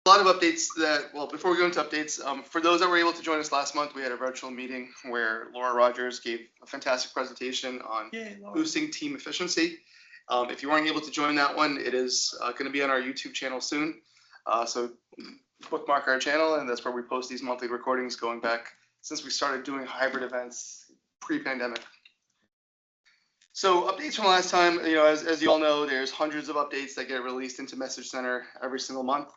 A lot of updates that, well, before we go into updates, for those that were able to join us last month, we had a virtual meeting where Laura Rogers gave a fantastic presentation on boosting team efficiency. If you weren't able to join that one, it is going to be on our YouTube channel soon. So bookmark our channel, and that's where we post these monthly recordings going back since we started doing hybrid events pre-pandemic. So updates from last time, as you all know, there's hundreds of updates that get released into Message Center every single month.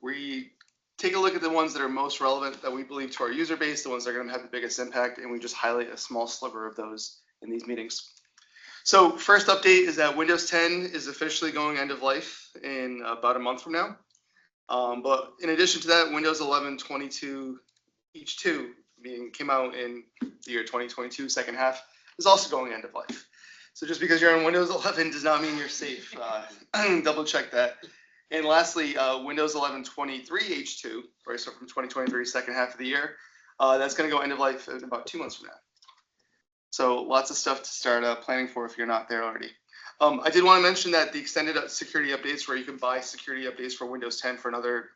We take a look at the ones that are most relevant that we believe to our user base, the ones that are going to have the biggest impact, and we just highlight a small sliver of those in these meetings. So first update is that Windows 10 is officially going end of life in about a month from now. But in addition to that, Windows 11 22H2 came out in the year 2022, second half, is also going end of life. So just because you're on Windows 11 does not mean you're safe. Double check that. And lastly, Windows 11 23H2, right, so from 2023, second half of the year, that's going to go end of life in about 2 months from now. So lots of stuff to start planning for if you're not there already. I did want to mention that the extended security updates, where you can buy security updates for Windows 10 for another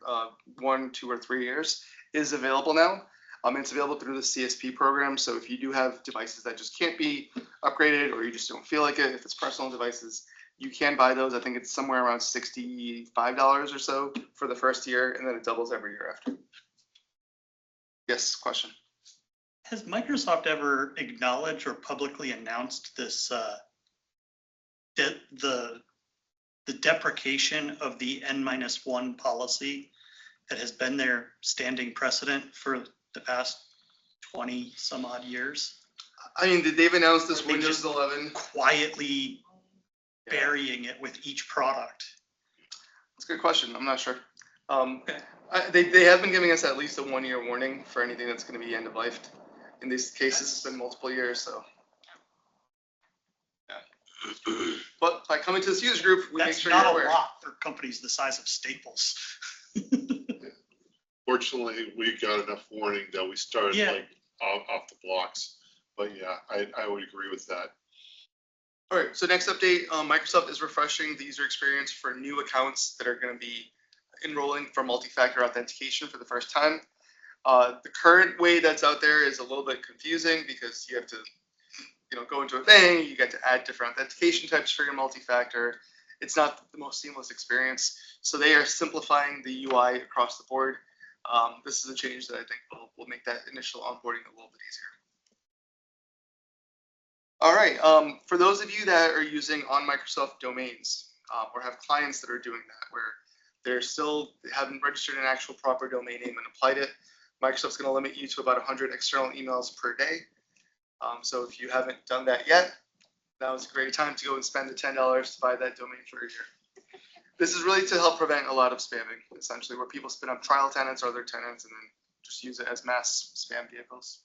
1, 2, or 3 years, is available now. It's available through the CSP program. So if you do have devices that just can't be upgraded, or you just don't feel like it, if it's personal devices, you can buy those. I think it's somewhere around $65 or so for the first year, and then it doubles every year after. Yes, question. Has Microsoft ever acknowledged or publicly announced this the deprecation of the N-1 policy that has been their standing precedent for the past 20 some odd years? I mean, they've announced this Windows 11 quietly burying it with each product. That's a good question. I'm not sure. They have been giving us at least a 1-year warning for anything that's going to be end of life. In these cases, it's been multiple years. So, yeah. But by coming to this user group, we make sure you're aware. That's not a lot for companies the size of Staples. Fortunately, we got enough warning that we started like off the blocks. But yeah, I would agree with that. All right, so next update, Microsoft is refreshing the user experience for new accounts that are going to be enrolling for multi-factor authentication for the first time. The current way that's out there is a little bit confusing because you have to, go into a thing, you get to add different authentication types for your multi-factor. It's not the most seamless experience. So they are simplifying the UI across the board. This is a change that I think will make that initial onboarding a little bit easier. All right, for those of you that are using on Microsoft domains or have clients that are doing that, where they haven't registered an actual proper domain name and applied it, Microsoft's going to limit you to about 100 external emails per day. So if you haven't done that yet, now is a great time to go and spend the $10 to buy that domain for a year. This is really to help prevent a lot of spamming, essentially, where people spin up trial tenants or other tenants and then just use it as mass spam vehicles.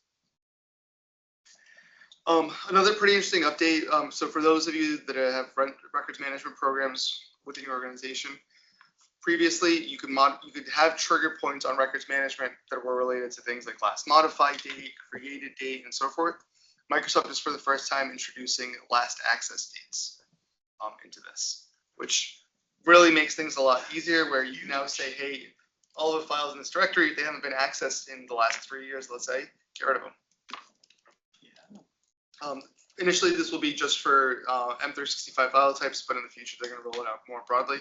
Another pretty interesting update. So for those of you that have records management programs within your organization, previously you could have trigger points on records management that were related to things like last modified date, created date, and so forth. Microsoft is for the first time introducing last access dates into this, which really makes things a lot easier, where you now say, hey, all of the files in this directory, they haven't been accessed in the last 3 years, let's say, get rid of them. Initially, this will be just for M365 file types, but in the future, they're going to roll it out more broadly.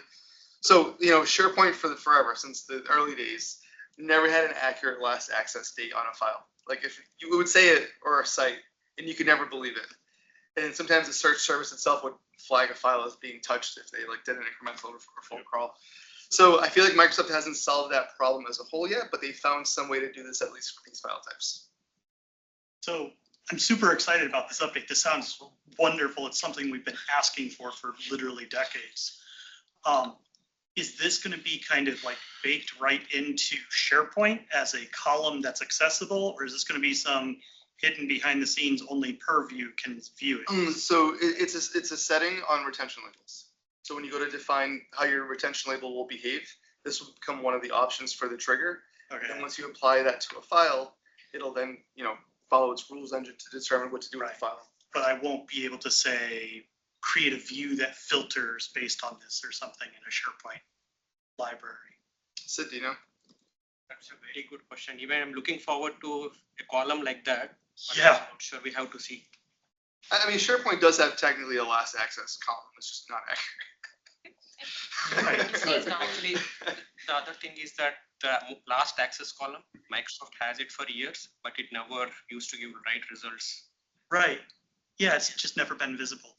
So, SharePoint forever, since the early days, never had an accurate last access date on a file. Like if you would say it or a site, and you could never believe it. And sometimes the search service itself would flag a file as being touched if they did an incremental or full crawl. So I feel like Microsoft hasn't solved that problem as a whole yet, but they found some way to do this, at least for these file types. So I'm super excited about this update. This sounds wonderful. It's something we've been asking for literally decades. Is this going to be kind of like baked right into SharePoint as a column that's accessible, or is this going to be some hidden behind the scenes, only Purview can view it? So it's a setting on retention labels. So when you go to define how your retention label will behave, this will become one of the options for the trigger. Okay. And once you apply that to a file, it'll then follow its rules engine to determine what to do with the file. But I won't be able to say create a view that filters based on this or something in a SharePoint library. Sid, do you know? That's a very good question. Even I'm looking forward to a column like that. But Yeah. I'm not sure we have to see. I mean, SharePoint does have technically a last access column. It's just not Right. accurate. Actually, the other thing is that the last access column, Microsoft has it for years, but it never used to give right results. Right. Yeah, it's just never been visible.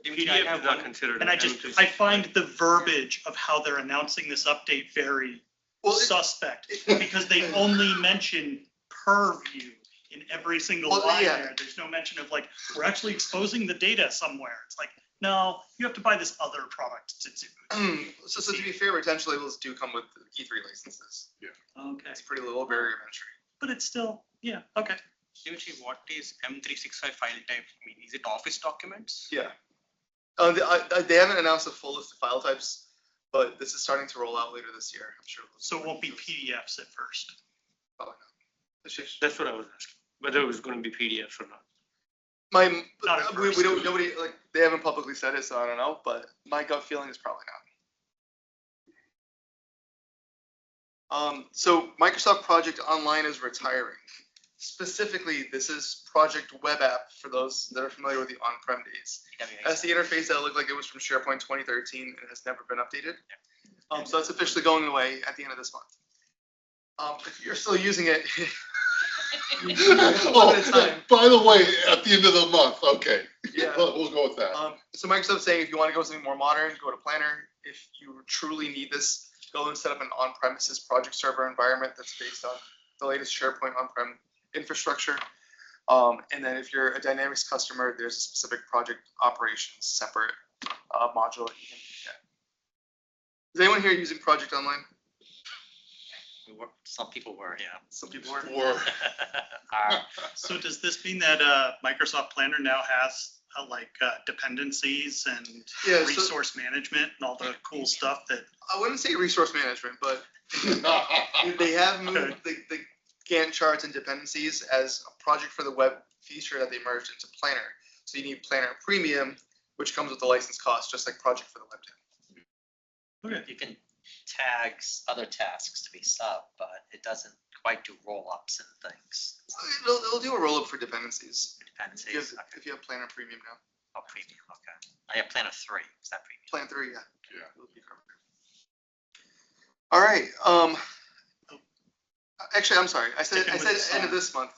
Dimitri, I have one considered. And I find the verbiage of how they're announcing this update very Well, suspect, because they only mention purview in every single Well, line yeah. there. There's no mention of like, we're actually exposing the data somewhere. It's like, no, you have to buy this other product to do it. so to be fair, retention labels do come with E3 licenses. Okay, It's a pretty low barrier of entry. but it's still, yeah, okay. Dimitri, what is M365 file type mean? Is it Office documents? Yeah. They haven't announced a full list of file types, but this is starting to roll out later this year. I'm sure. So it won't be PDFs at first. Probably not. Ashish? That's what I was asking, whether it was going to be PDFs or not. Not at We first. don't, nobody, like, they haven't publicly said it, so I don't know, but my gut feeling is probably not. So Microsoft Project Online is retiring. Specifically, this is Project Web App for those that are familiar with the on-prem days. That's the interface that looked like it was from SharePoint 2013 and has never been updated. So it's officially going away at the end of this month. If you're still using it, limited time. By the way, at the end of the month, okay. Yeah. We'll go with that. So Microsoft's saying if you want to go something more modern, go to Planner. If you truly need this, go and set up an on-premises project server environment that's based on the latest SharePoint on-prem infrastructure. And then if you're a Dynamics customer, there's a specific project operations separate module that you can get. Is anyone here using Project Online? Some people were, yeah. Some people are. Or So does this mean that Microsoft Planner now has dependencies and Yeah, so resource management and all the cool stuff that, I wouldn't say resource management, but they have moved the Gantt charts and dependencies as a project for the web feature that they merged into Planner. So you need Planner Premium, which comes with the license cost, just like Project for the Web tab. You can tag other tasks to be sub, but it doesn't quite do roll-ups and things. It'll do a roll-up for dependencies Dependencies. if you have Planner Premium now. Oh, premium, okay. I have Planner 3, is that premium? Plan 3, yeah. Yeah. It'll be covered. All right. Actually, I'm sorry. I said end of this month.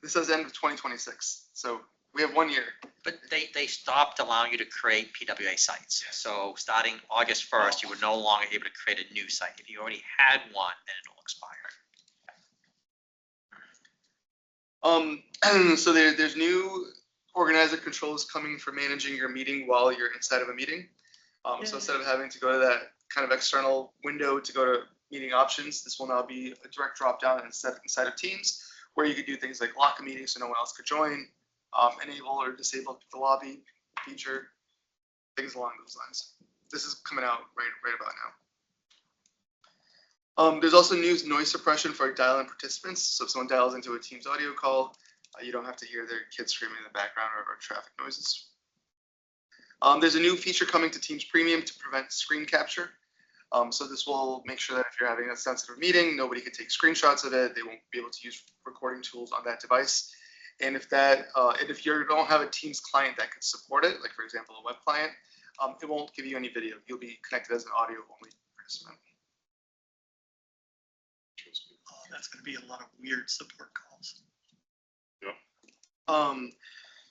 This says end of 2026. So we have 1 year. But they stopped allowing you to create PWA sites. So starting August 1st, you were no longer able to create a new site. If you already had one, then it'll expire. So there's new organizer controls coming for managing your meeting while you're inside of a meeting. So instead of having to go to that kind of external window to go to meeting options, this will now be a direct drop down inside of Teams, where you could do things like lock a meeting so no one else could join, enable or disable the lobby feature, things along those lines. This is coming out right about now. There's also new noise suppression for dial-in participants. So if someone dials into a Teams audio call, you don't have to hear their kids screaming in the background or traffic noises. There's a new feature coming to Teams Premium to prevent screen capture. So this will make sure that if you're having a sensitive meeting, nobody can take screenshots of it. They won't be able to use recording tools on that device. And if you don't have a Teams client that could support it, like for example a web client, it won't give you any video. You'll be connected as an audio-only participant. oh, that's going to be a lot of weird support calls.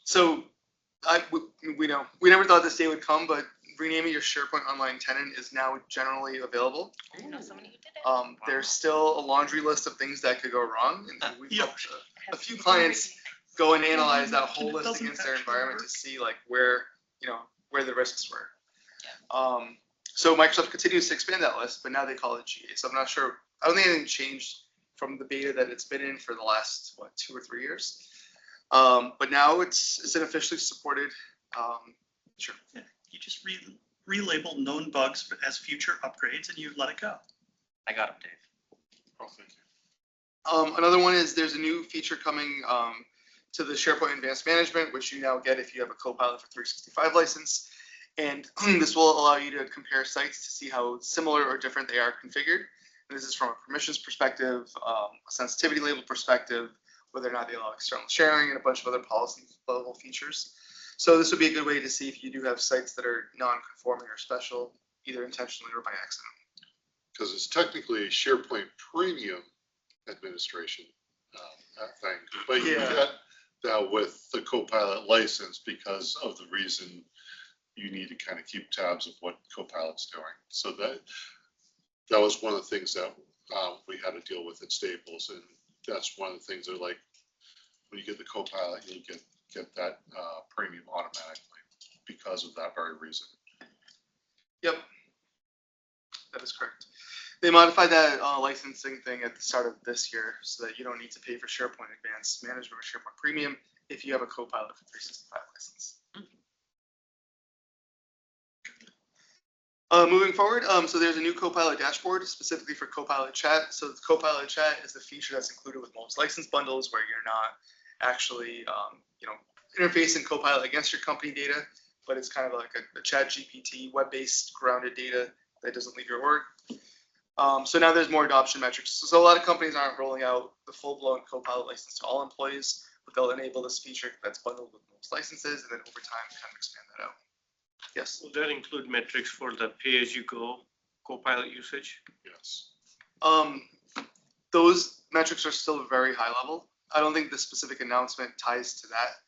So we never thought this day would come, but renaming your SharePoint Online tenant is now generally available. I know somebody who did it. There's still a laundry list of things that could go wrong, and we've Yeah. helped a few clients go and analyze that whole It list doesn't against their actually environment to work. see like where the risks were. So Microsoft continues to expand that list, but now they call it GA. So I'm not sure. I don't think anything changed from the beta that it's been in for the last 2 or 3 years. But now it's an officially supported. Sure. Yeah, you just relabel known bugs as future upgrades and you let it go. I got them, Dave. Oh, thank you. Another one is there's a new feature coming to the SharePoint Advanced Management, which you now get if you have a Copilot for 365 license. And this will allow you to compare sites to see how similar or different they are configured. And this is from a permissions perspective, a sensitivity label perspective, whether or not they allow external sharing, and a bunch of other policy level features. So this would be a good way to see if you do have sites that are non-conforming or special, either intentionally or by accident. Because it's technically a SharePoint Premium administration thing, but you Yeah. get that with the Copilot license because of the reason you need to kind of keep tabs of what Copilot's doing. So that was one of the things that we had to deal with at Staples, and that's one of the things that, like, when you get the Copilot, you get that premium automatically because of that very reason. Yep, that is correct. They modified that licensing thing at the start of this year so that you don't need to pay for SharePoint Advanced Management or SharePoint Premium if you have a Copilot for 365 license. Moving forward, so there's a new Copilot dashboard specifically for Copilot Chat. So the Copilot Chat is the feature that's included with most license bundles, where you're not actually, interfacing Copilot against your company data, but it's kind of like a Chat GPT, web-based grounded data that doesn't leave your org. So now there's more adoption metrics. So a lot of companies aren't rolling out the full-blown Copilot license to all employees, but they'll enable this feature that's bundled with most licenses, and then over time kind of expand that out. Yes. Will that include metrics for the pay-as-you-go Copilot usage? Yes. Those metrics are still very high level. I don't think the specific announcement ties to that,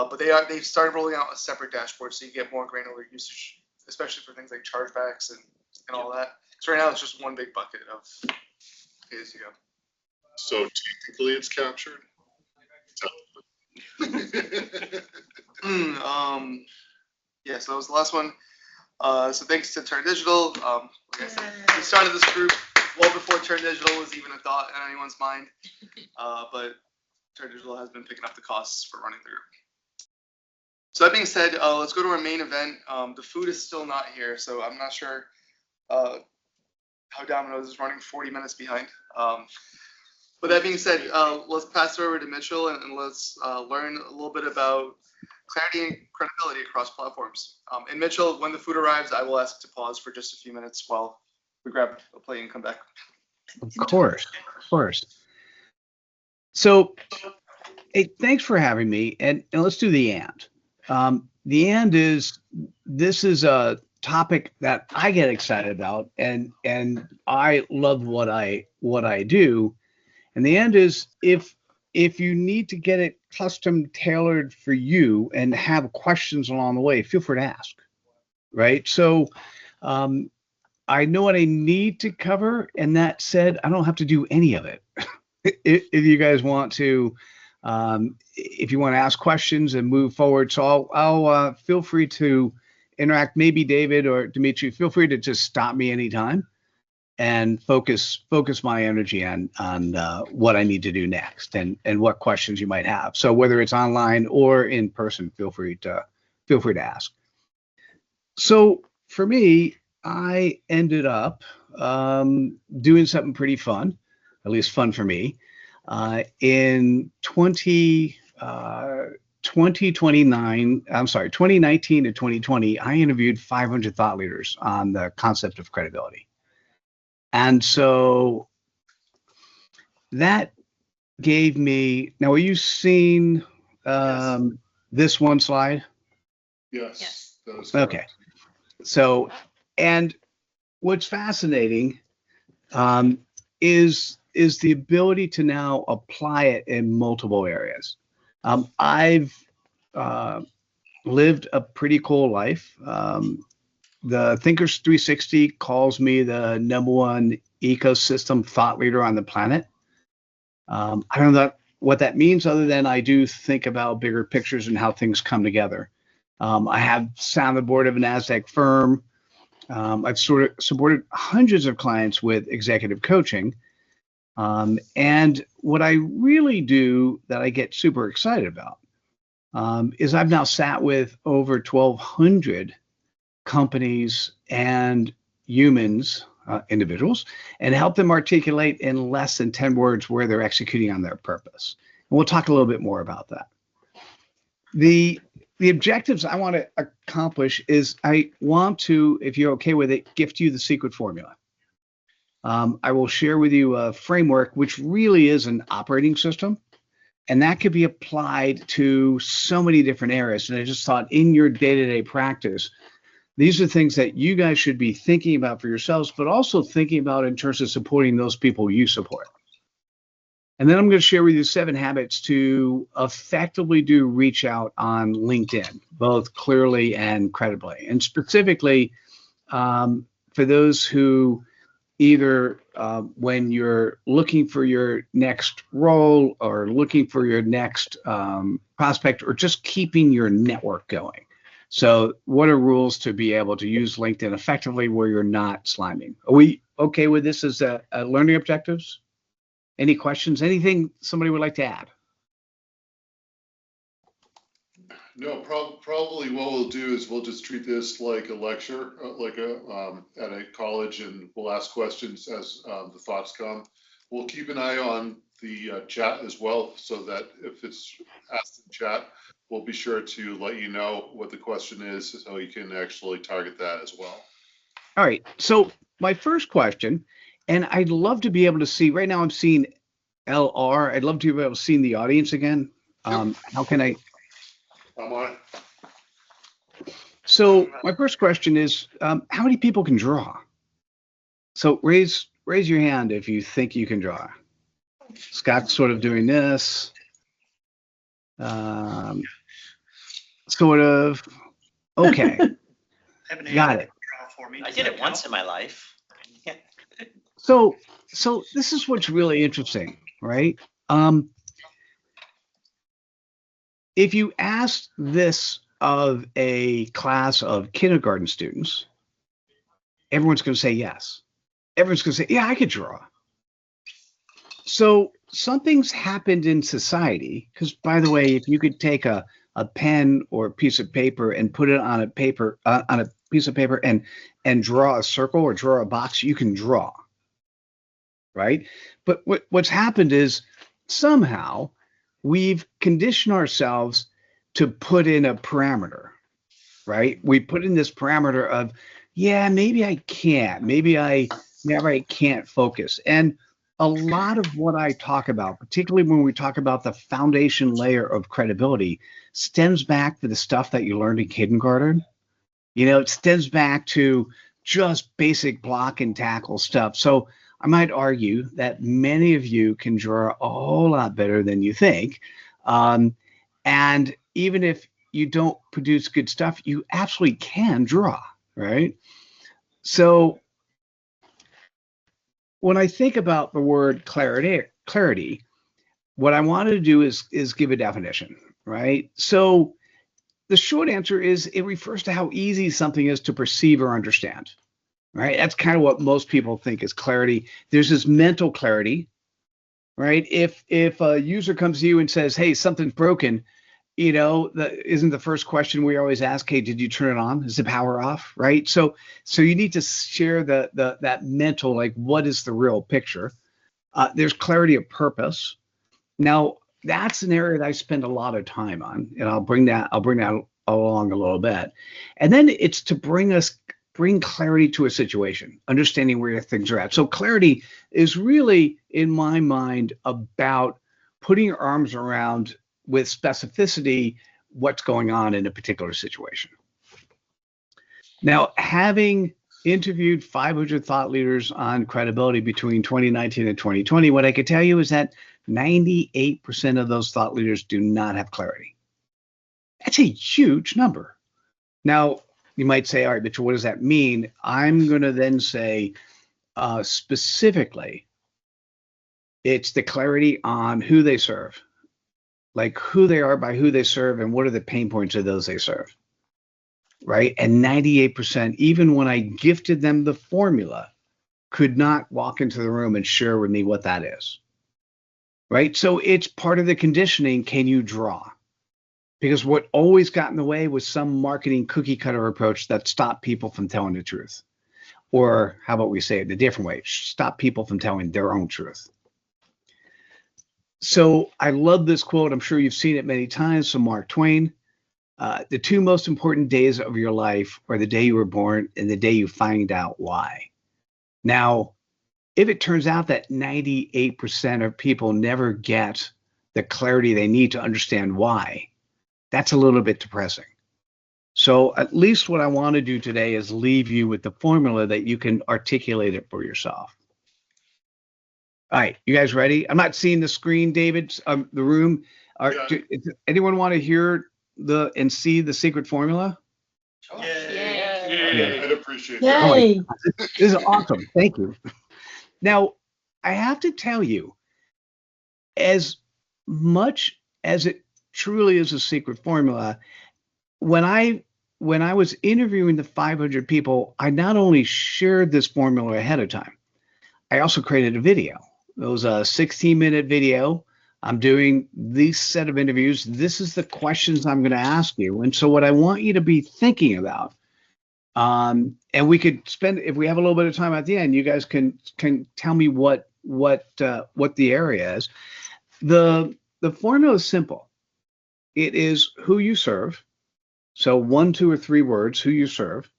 but they've started rolling out a separate dashboard so you get more granular usage, especially for things like chargebacks and all that. So right now it's just one big bucket of pay as you go. So technically it's captured? Yeah, so that was the last one. So thanks to Turn Digital. Like I said, we started this group well before Turn Digital was even a thought in anyone's mind. But Turn Digital has been picking up the costs for running the group. So that being said, let's go to our main event. The food is still not here, so I'm not sure how Domino's is running 40 minutes behind. But that being said, let's pass it over to Mitchell and let's learn a little bit about clarity and credibility across platforms. And Mitchell, when the food arrives, I will ask to pause for just a few minutes while we grab a plate and come back. Of course. So, hey, thanks for having me. And let's do the and. The and is, this is a topic that I get excited about, and I love what I do. And the end is, if you need to get it custom tailored for you and have questions along the way, feel free to ask, right? So I know what I need to cover, and that said, I don't have to do any of it. If you guys want to, if you want to ask questions and move forward, so I'll feel free to interact. Maybe David or Dimitri, feel free to just stop me anytime and focus my energy on what I need to do next and what questions you might have. So whether it's online or in person, feel free to ask. So for me, I ended up doing something pretty fun, at least fun for me. In 2019 to 2020, I interviewed 500 thought leaders on the concept of credibility. And so that gave me, now are you seeing this one slide? Yes. That is Okay. correct. So, and what's fascinating is the ability to now apply it in multiple areas. I've lived a pretty cool life. The Thinkers 360 calls me the #1 ecosystem thought leader on the planet. I don't know what that means, other than I do think about bigger pictures and how things come together. I have sat on the board of a NASDAQ firm. I've sort of supported hundreds of clients with executive coaching. And what I really do that I get super excited about is I've now sat with over 1,200 companies and humans, individuals, and help them articulate in less than 10 words where they're executing on their purpose. And we'll talk a little bit more about that. The the objectives I want to accomplish is I want to, if you're okay with it, gift you the secret formula. I will share with you a framework, which really is an operating system, and that could be applied to so many different areas. And I just thought in your day-to-day practice, these are things that you guys should be thinking about for yourselves, but also thinking about in terms of supporting those people you support. And then I'm going to share with you 7 habits to effectively do reach out on LinkedIn, both clearly and credibly. And specifically for those who either when you're looking for your next role or looking for your next prospect or just keeping your network going. So what are rules to be able to use LinkedIn effectively where you're not sliming? Are we okay with this as learning objectives? Any questions? Anything somebody would like to add? No, probably what we'll do is we'll just treat this like a lecture, like at a college, and we'll ask questions as the thoughts come. We'll keep an eye on the chat as well, so that if it's asked in chat, we'll be sure to let you know what the question is, so you can actually target that as well. All right. So my first question, and I'd love to be able to see, right now I'm seeing LR. I'd love to be able to see the audience again. How can I? I'm on. So my first question is, how many people can draw? So raise your hand if you think you can draw. Scott's sort of doing this. Sort of. Okay. Got it. I did it once in my life. So this is what's really interesting, right? If you asked this of a class of kindergarten students, everyone's going to say yes. Everyone's going to say, yeah, I could draw. So something's happened in society, because by the way, if you could take a pen or a piece of paper and put it on a piece of paper and draw a circle or draw a box, you can draw. Right? But what's happened is somehow we've conditioned ourselves to put in a parameter, right? We put in this parameter of, yeah, maybe I can't, maybe I can't focus. And a lot of what I talk about, particularly when we talk about the foundation layer of credibility, stems back to the stuff that you learned in kindergarten. You know, it stems back to just basic block and tackle stuff. So I might argue that many of you can draw a whole lot better than you think. And even if you don't produce good stuff, you absolutely can draw, right? So when I think about the word clarity, what I want to do is give a definition, right? So the short answer is it refers to how easy something is to perceive or understand. Right? That's kind of what most people think is clarity. There's this mental clarity, right? If a user comes to you and says, hey, something's broken, you know, isn't the first question we always ask, hey, did you turn it on? Is the power off? Right? So you need to share that mental, like, what is the real picture? There's clarity of purpose. Now, that's an area that I spend a lot of time on, and I'll bring that along a little bit. And then it's to bring clarity to a situation, understanding where things are at. So clarity is really, in my mind, about putting your arms around with specificity what's going on in a particular situation. Now, having interviewed 500 thought leaders on credibility between 2019 and 2020, what I could tell you is that 98% of those thought leaders do not have clarity. That's a huge number. Now, you might say, all right, Mitchell, what does that mean? I'm going to then say specifically, it's the clarity on who they serve, like who they are by who they serve, and what are the pain points of those they serve, right? And 98%, even when I gifted them the formula, could not walk into the room and share with me what that is, right? So it's part of the conditioning. Can you draw? Because what always got in the way was some marketing cookie cutter approach that stopped people from telling the truth. Or how about we say it a different way, stop people from telling their own truth. So I love this quote. I'm sure you've seen it many times from Mark Twain. The two most important days of your life are the day you were born and the day you find out why. Now, if it turns out that 98% of people never get the clarity they need to understand why, that's a little bit depressing. So at least what I want to do today is leave you with the formula that you can articulate it for yourself. All right, you guys ready? I'm not seeing the screen, David, the room. Yeah. Does anyone want to hear and see the secret formula? Yay. I'd appreciate that. Yay. This is awesome. Thank you. Now, I have to tell you, as much as it truly is a secret formula, when I was interviewing the 500 people, I not only shared this formula ahead of time, I also created a video. It was a 16-minute video. I'm doing this set of interviews. This is the questions I'm going to ask you. And so what I want you to be thinking about, and we could spend, if we have a little bit of time at the end, you guys can tell me what the area is. The formula is simple. It is who you serve. So 1, 2, or 3 words, who you serve.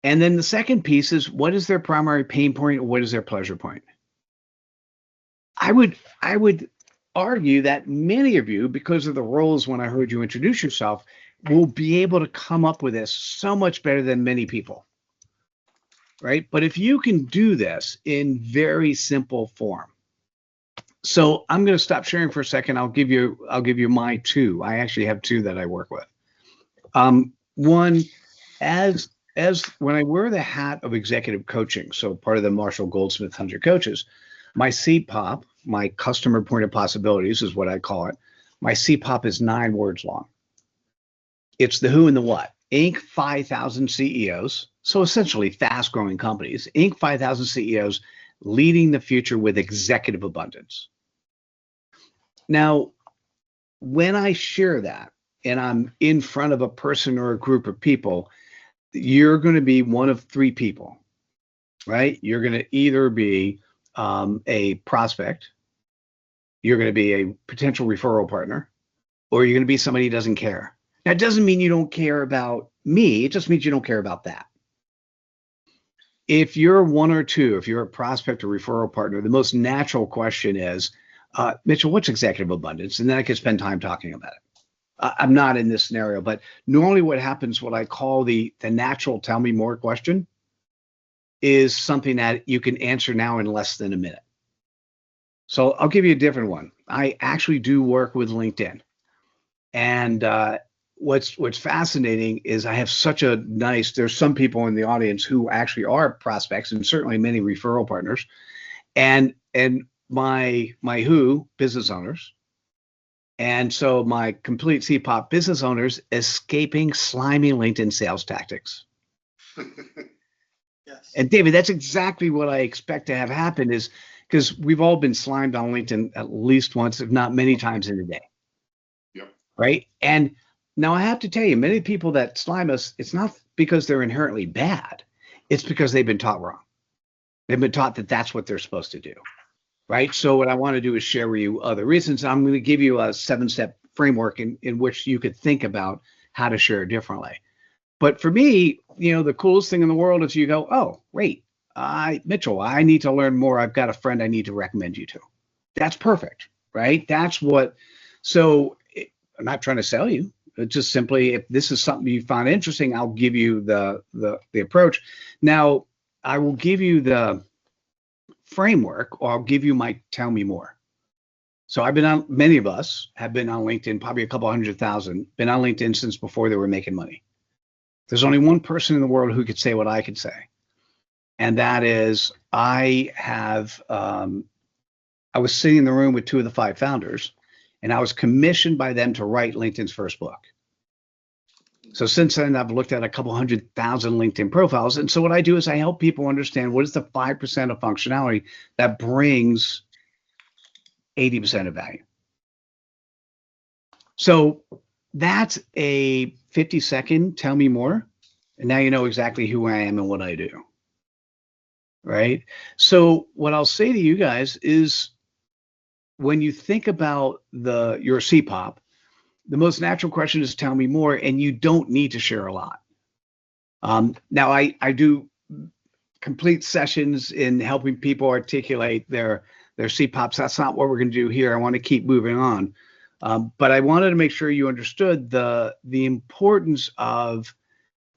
And then the second piece is what is their primary pain point or what is their pleasure point? I would argue that many of you, because of the roles when I heard you introduce yourself, will be able to come up with this so much better than many people, right? But if you can do this in very simple form. So I'm going to stop sharing for a second. I'll give you my 2. I actually have 2 that I work with. One, as when I wear the hat of executive coaching, so part of the Marshall Goldsmith 100 Coaches, my CPOP, my customer point of possibilities is what I call it. My CPOP is 9 words long. It's the who and the what. Inc. 5,000 CEOs, so essentially fast growing companies, Inc. 5,000 CEOs leading the future with executive abundance. Now, when I share that and I'm in front of a person or a group of people, you're going to be one of 3 people, right? You're going to either be a prospect, you're going to be a potential referral partner, or you're going to be somebody who doesn't care. Now, it doesn't mean you don't care about me. It just means you don't care about that. If you're 1 or 2, if you're a prospect or referral partner, the most natural question is, Mitchell, what's executive abundance? And then I could spend time talking about it. I'm not in this scenario, but normally what happens, what I call the natural tell me more question, is something that you can answer now in less than a minute. So I'll give you a different one. I actually do work with LinkedIn. And what's fascinating is I have such a nice, there's some people in the audience who actually are prospects and certainly many referral partners. And my who, business owners. And so my complete CPOP, business owners escaping slimy LinkedIn sales tactics. Yes. And David, that's exactly what I expect to have happen, is because we've all been slimed on LinkedIn at least once, if not many times in a day. Yep. Right. And now I have to tell you, many people that slime us, it's not because they're inherently bad. It's because they've been taught wrong. They've been taught that that's what they're supposed to do. Right. So what I want to do is share with you other reasons. I'm going to give you a 7-step framework in which you could think about how to share differently. But for me, the coolest thing in the world is you go, oh, wait, Mitchell, I need to learn more. I've got a friend I need to recommend you to. That's perfect. Right. That's what. So I'm not trying to sell you. It's just simply, if this is something you find interesting, I'll give you the approach. Now, I will give you the framework, or I'll give you my tell me more. So many of us have been on LinkedIn, probably a couple 100,000, been on LinkedIn since before they were making money. There's only one person in the world who could say what I could say. And that is, I was sitting in the room with 2 of the 5 founders, and I was commissioned by them to write LinkedIn's first book. So since then, I've looked at a couple 100,000 LinkedIn profiles. And so what I do is I help people understand what is the 5% of functionality that brings 80% of value. So that's a 50-second tell me more. And now you know exactly who I am and what I do. Right? So what I'll say to you guys is, when you think about your CPOP, the most natural question is tell me more, and you don't need to share a lot. Now I do complete sessions in helping people articulate their CPOPs. That's not what we're going to do here. I want to keep moving on. But I wanted to make sure you understood the importance of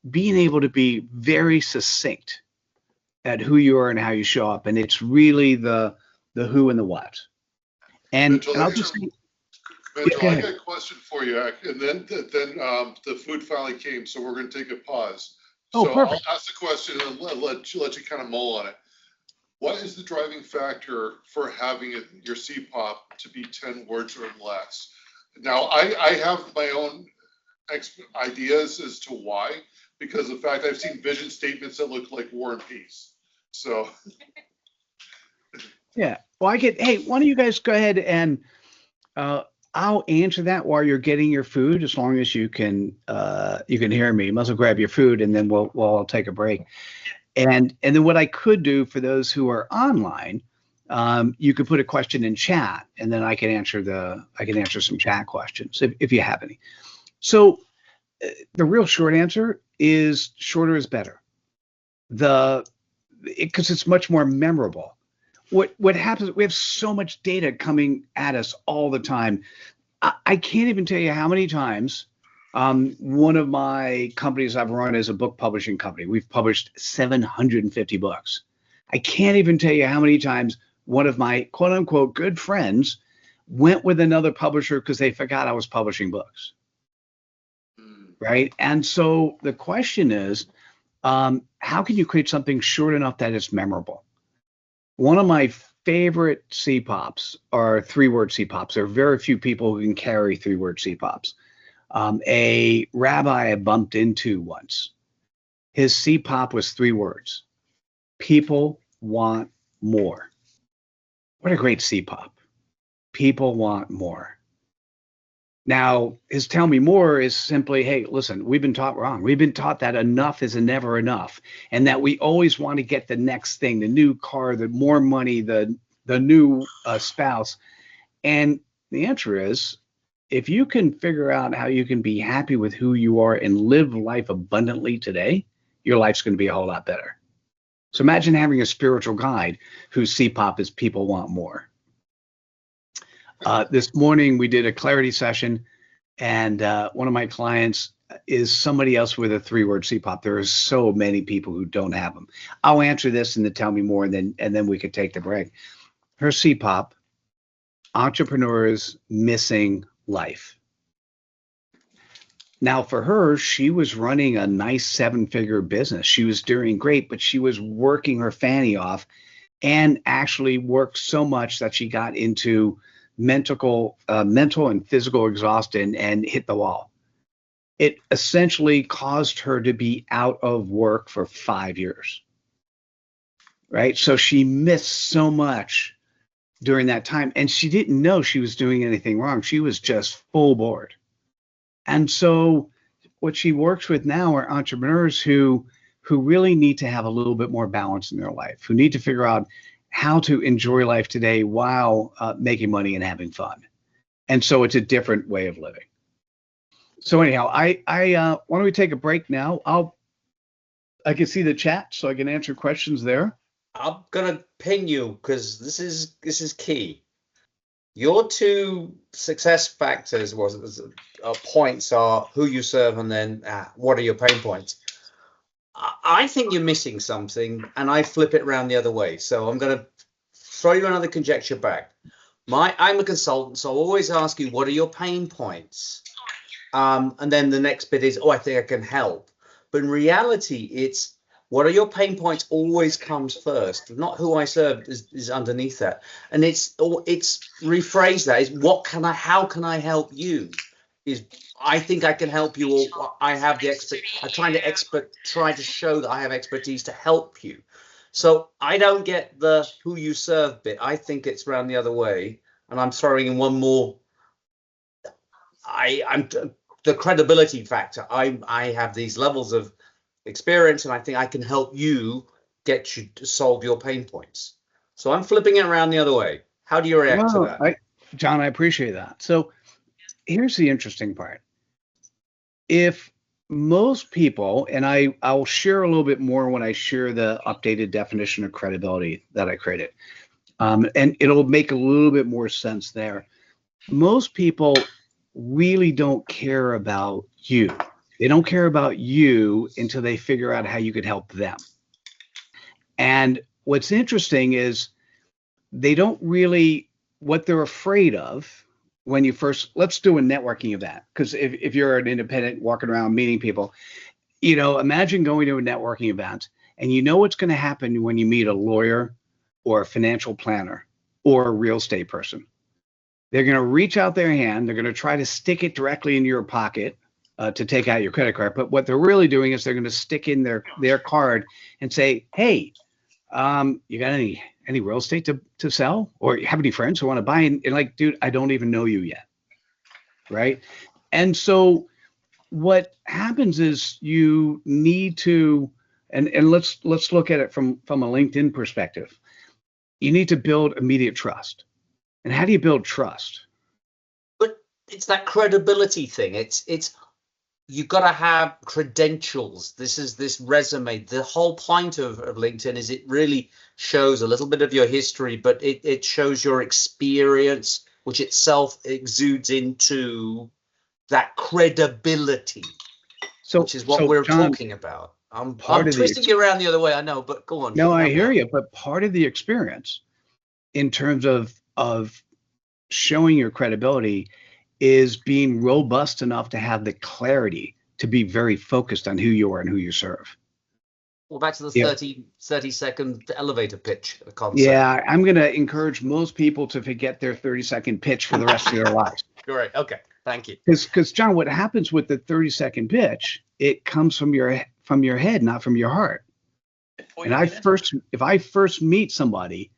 being able to be very succinct at who you are and how you show up. And it's really the who and the what. And I'll just say, Mitchell, go I ahead. got a question for you, and then the food finally came, so we're gonna take a pause. Oh, So perfect. I'll ask the question and let you kind of mull on it. What is the driving factor for having your CPOP to be 10 words or less? Now, I have my own ideas as to why, because of the fact I've seen vision statements that look like War and Peace. So, Yeah. Well, hey, why don't you guys go ahead and I'll answer that while you're getting your food, as long as you can hear me. You must well grab your food, and then we'll take a break. And then what I could do for those who are online, you could put a question in chat, and then I can answer some chat questions if you have any. So the real short answer is shorter is better. Because it's much more memorable. What happens, we have so much data coming at us all the time. I can't even tell you how many times one of my companies I've run is a book publishing company. We've published 750 books. I can't even tell you how many times one of my quote unquote good friends went with another publisher because they forgot I was publishing books. Right? And so the question is, how can you create something short enough that it's memorable? One of my favorite CPOPs are 3-word CPOPs. There are very few people who can carry 3-word CPOPs. A rabbi I bumped into once, his CPOP was 3 words. People want more. What a great CPOP. People want more. Now, his tell me more is simply, hey, listen, we've been taught wrong. We've been taught that enough is never enough, and that we always want to get the next thing, the new car, the more money, the new spouse. And the answer is, if you can figure out how you can be happy with who you are and live life abundantly today, your life's going to be a whole lot better. So imagine having a spiritual guide whose CPOP is people want more. This morning we did a clarity session, and one of my clients is somebody else with a 3-word CPOP. There are so many people who don't have them. I'll answer this in the tell me more, and then we could take the break. Her CPOP, entrepreneurs missing life. Now for her, she was running a nice 7-figure business. She was doing great, but she was working her fanny off and actually worked so much that she got into mental and physical exhaustion and hit the wall. It essentially caused her to be out of work for 5 years. Right? So she missed so much during that time, and she didn't know she was doing anything wrong. She was just full board. And so what she works with now are entrepreneurs who really need to have a little bit more balance in their life, who need to figure out how to enjoy life today while making money and having fun. And so it's a different way of living. So anyhow, I why don't we take a break now? I can see the chat, so I can answer questions there. I'm gonna ping you because this is key. Your 2 success factors points are who you serve and then what are your pain points. I think you're missing something, and I flip it around the other way. So I'm going to throw you another conjecture back. I'm a consultant, so I always ask you, what are your pain points? And then the next bit is, I think I can help. But in reality, it's what are your pain points always comes first. Not who I serve is underneath that. And it's rephrase that is how can I help you? Is I think I can help you, or I have the I'm trying to show that I have expertise to help you. So I don't get the who you serve bit. I think it's around the other way. And I'm throwing in one more. I'm the credibility factor. I have these levels of experience, and I think I can help you get you to solve your pain points. So I'm flipping it around the other way. How do you react to that? John, I appreciate that. So here's the interesting part. If most people, and I'll share a little bit more when I share the updated definition of credibility that I created, and it'll make a little bit more sense there. Most people really don't care about you. They don't care about you until they figure out how you could help them. And what's interesting is they don't really, what they're afraid of when you first, let's do a networking event. Because if you're an independent walking around meeting people, you know, imagine going to a networking event and you know what's going to happen when you meet a lawyer or a financial planner or a real estate person. They're going to reach out their hand. They're going to try to stick it directly in your pocket to take out your credit card. But what they're really doing is they're going to stick in their card and say, hey, you got any real estate to sell? Or you have any friends who want to buy? And like, dude, I don't even know you yet. Right. And so what happens is you need to, and let's look at it from a LinkedIn perspective. You need to build immediate trust. And how do you build trust? But it's that credibility thing. It's you got to have credentials. This is this resume. The whole point of LinkedIn is it really shows a little bit of your history, but it shows your experience, which itself exudes into that credibility, which is what we're John, talking about. I'm twisting you around the other way, I know, but go on. No, I hear you. But part of the experience in terms of showing your credibility is being robust enough to have the clarity to be very focused on who you are and who you serve. Well, back to the 30-second elevator pitch concept. Yeah, I'm going to encourage most people to forget their 30-second pitch for the rest of their lives. Great. Okay. Thank you. Because John, what happens with the 30-second pitch, it comes from your head, not from your heart. And if I first meet somebody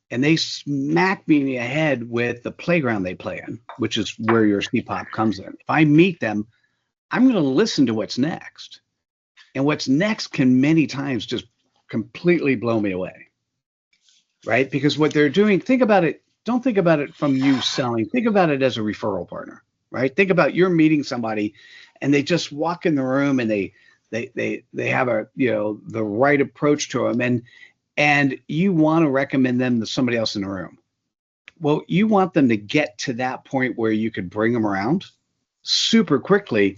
and they smack me in the head with the playground they play in, which is where your CPOP comes in. If I meet them, I'm going to listen to what's next. And what's next can many times just completely blow me away, right? Because what they're doing, think about it, don't think about it from you selling, think about it as a referral partner, right? Think about you're meeting somebody and they just walk in the room and they have the right approach to them. And you want to recommend them to somebody else in the room. Well, you want them to get to that point where you could bring them around super quickly.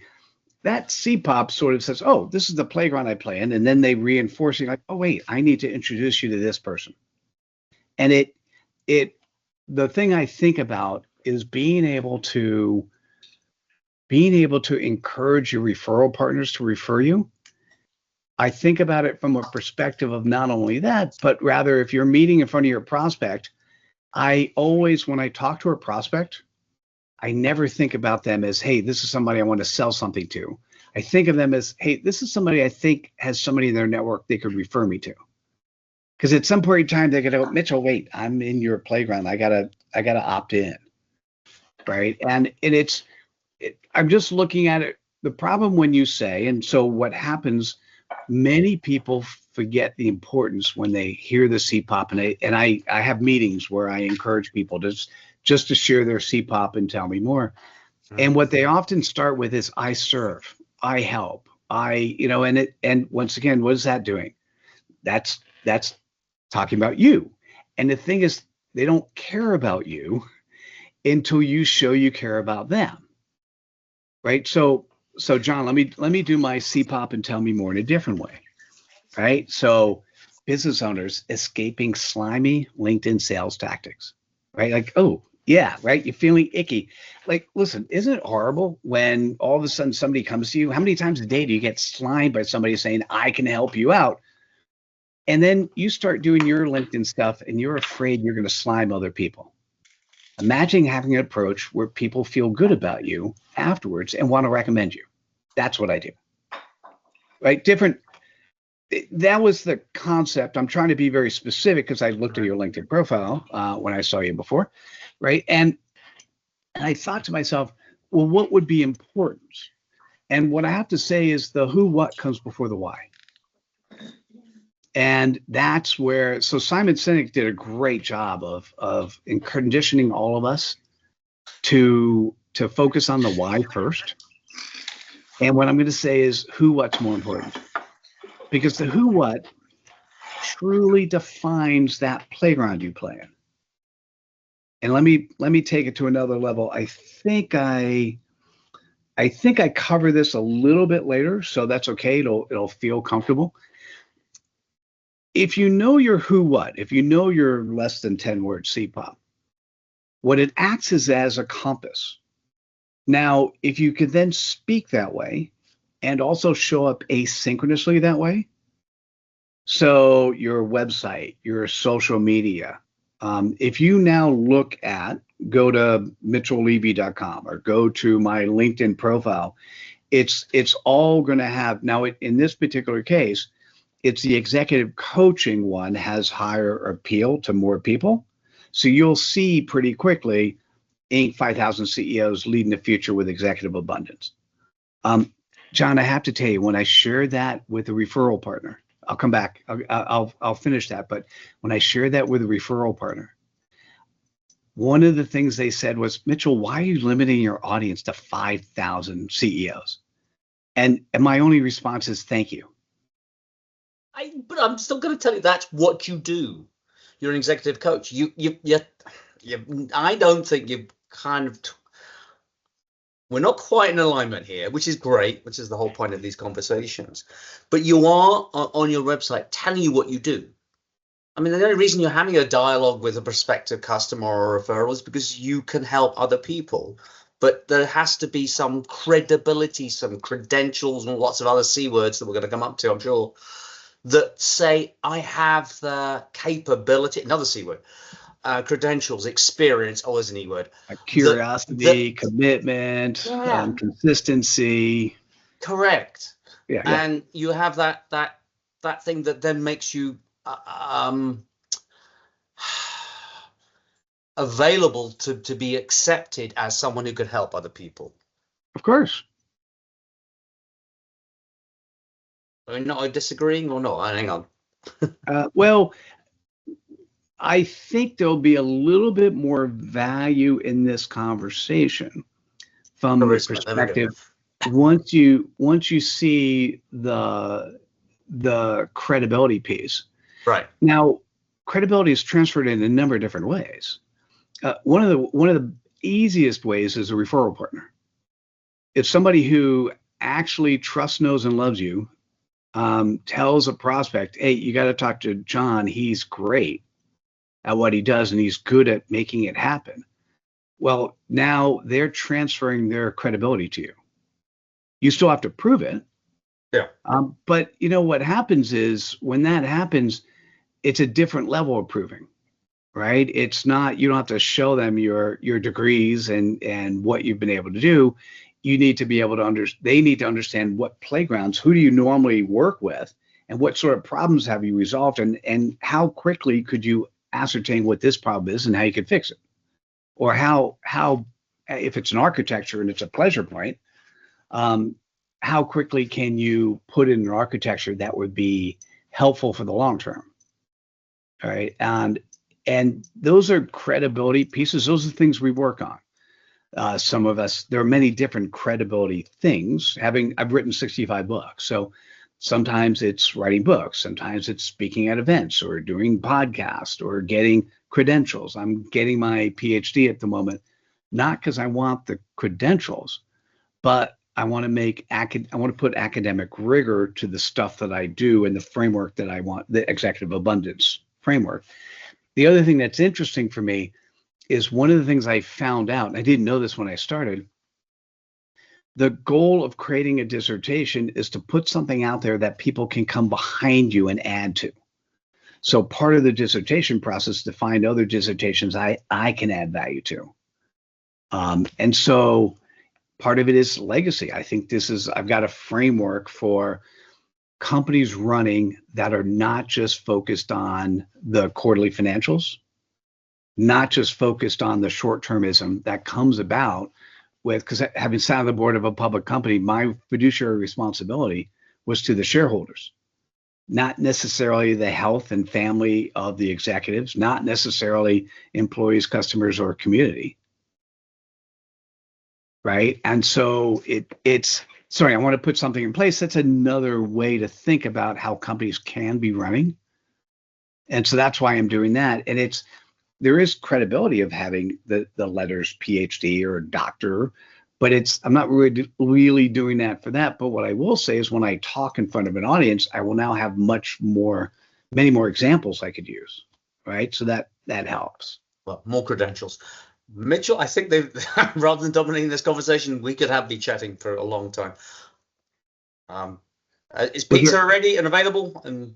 That CPOP sort of says, oh, this is the playground I play in. And then they reinforce it like, oh, wait, I need to introduce you to this person. And the thing I think about is being able to encourage your referral partners to refer you. I think about it from a perspective of not only that, but rather if you're meeting in front of your prospect, I always, when I talk to a prospect, I never think about them as, hey, this is somebody I want to sell something to. I think of them as, hey, this is somebody I think has somebody in their network they could refer me to. Because at some point in time, they're going to go, Mitchell, wait, I'm in your playground. I gotta opt in, right? And I'm just looking at it. The problem when you say, and so what happens, many people forget the importance when they hear the CPOP, and I have meetings where I encourage people just to share their CPOP and tell me more. And what they often start with is I serve, I help, and once again, what is that doing? That's talking about you. And the thing is, they don't care about you until you show you care about them, right? So John, let me do my CPOP and tell me more in a different way, right? So business owners escaping slimy LinkedIn sales tactics, right? Like, oh yeah, right. You're feeling icky. Like, listen, isn't it horrible when all of a sudden somebody comes to you? How many times a day do you get slimed by somebody saying, I can help you out? And then you start doing your LinkedIn stuff and you're afraid you're going to slime other people. Imagine having an approach where people feel good about you afterwards and want to recommend you. That's what I do. Right? That was the concept. I'm trying to be very specific because I looked at your LinkedIn profile when I saw you before, right? And I thought to myself, well, what would be important? And what I have to say is the who, what comes before the why. And that's where, so Simon Sinek did a great job of conditioning all of us to to focus on the why first. And what I'm going to say is who, what's more important. Because the who, what truly defines that playground you play in. And let me take it to another level. I think I cover this a little bit later, so that's okay. It'll feel comfortable. If you know your who, what, if you know your less than 10 word CPOP, what it acts as a compass. Now, if you could then speak that way and also show up asynchronously that way, so your website, your social media, if you now go to mitchelllevy.com or go to my LinkedIn profile, it's all going to have, now in this particular case, it's the executive coaching one has higher appeal to more people. So you'll see pretty quickly Inc. 5000 CEOs leading the future with executive abundance. John, I have to tell you, when I share that with a referral partner, I'll come back. I'll finish that. But when I share that with a referral partner, one of the things they said was, Mitchell, why are you limiting your audience to 5,000 CEOs? And my only response is, thank you. But I'm still going to tell you that's what you do. You're an executive coach. I don't think you kind of. We're not quite in alignment here, which is great, which is the whole point of these conversations. But you are on your website telling you what you do. I mean, the only reason you're having a dialogue with a prospective customer or referral is because you can help other people. But there has to be some credibility, some credentials, and lots of other C words that we're going to come up to, I'm sure, that say, I have the capability, another C word, credentials, experience, always an E word. Curiosity, commitment, consistency. Correct. Yeah. And you have that thing that then makes you available to be accepted as someone who could help other people. Of course. Are we not disagreeing or not? Hang on. Well, I think there'll be a little bit more value in this conversation from the perspective once you see the credibility piece. Right. Now, credibility is transferred in a number of different ways. One of the easiest ways is a referral partner. If somebody who actually trusts, knows, and loves you tells a prospect, hey, you got to talk to John. He's great at what he does, and he's good at making it happen. Well, now they're transferring their credibility to you. You still have to prove it. Yeah. But you know what happens is when that happens, it's a different level of proving, right? It's not, you don't have to show them your degrees and what you've been able to do. You need to be able to they need to understand what playgrounds, who do you normally work with, and what sort of problems have you resolved, and how quickly could you ascertain what this problem is and how you could fix it, or how if it's an architecture and it's a pleasure point, how quickly can you put in an architecture that would be helpful for the long term. All right, and those are credibility pieces. Those are the things we work on. Some of us, there are many different credibility things. I've written 65 books, so sometimes it's writing books, sometimes it's speaking at events or doing podcasts or getting credentials. I'm getting my PhD at the moment, not because I want the credentials, but I want to put academic rigor to the stuff that I do and the framework that I want, the executive abundance framework. The other thing that's interesting for me is one of the things I found out, and I didn't know this when I started, the goal of creating a dissertation is to put something out there that people can come behind you and add to. So part of the dissertation process is to find other dissertations I can add value to. And so part of it is legacy. I think I've got a framework for companies running that are not just focused on the quarterly financials, not just focused on the short-termism that comes about with, because having sat on the board of a public company, my fiduciary responsibility was to the shareholders, not necessarily the health and family of the executives, not necessarily employees, customers, or community. right? And so it's sorry, I want to put something in place. That's another way to think about how companies can be running. And so that's why I'm doing that. And there is credibility of having the letters PhD or doctor, but I'm not really doing that for that. But what I will say is when I talk in front of an audience, I will now have many more examples I could use, right? So that helps. Well, more credentials. Mitchell, I think rather than dominating this conversation, we could be chatting for a long time. Is pizza ready and available? And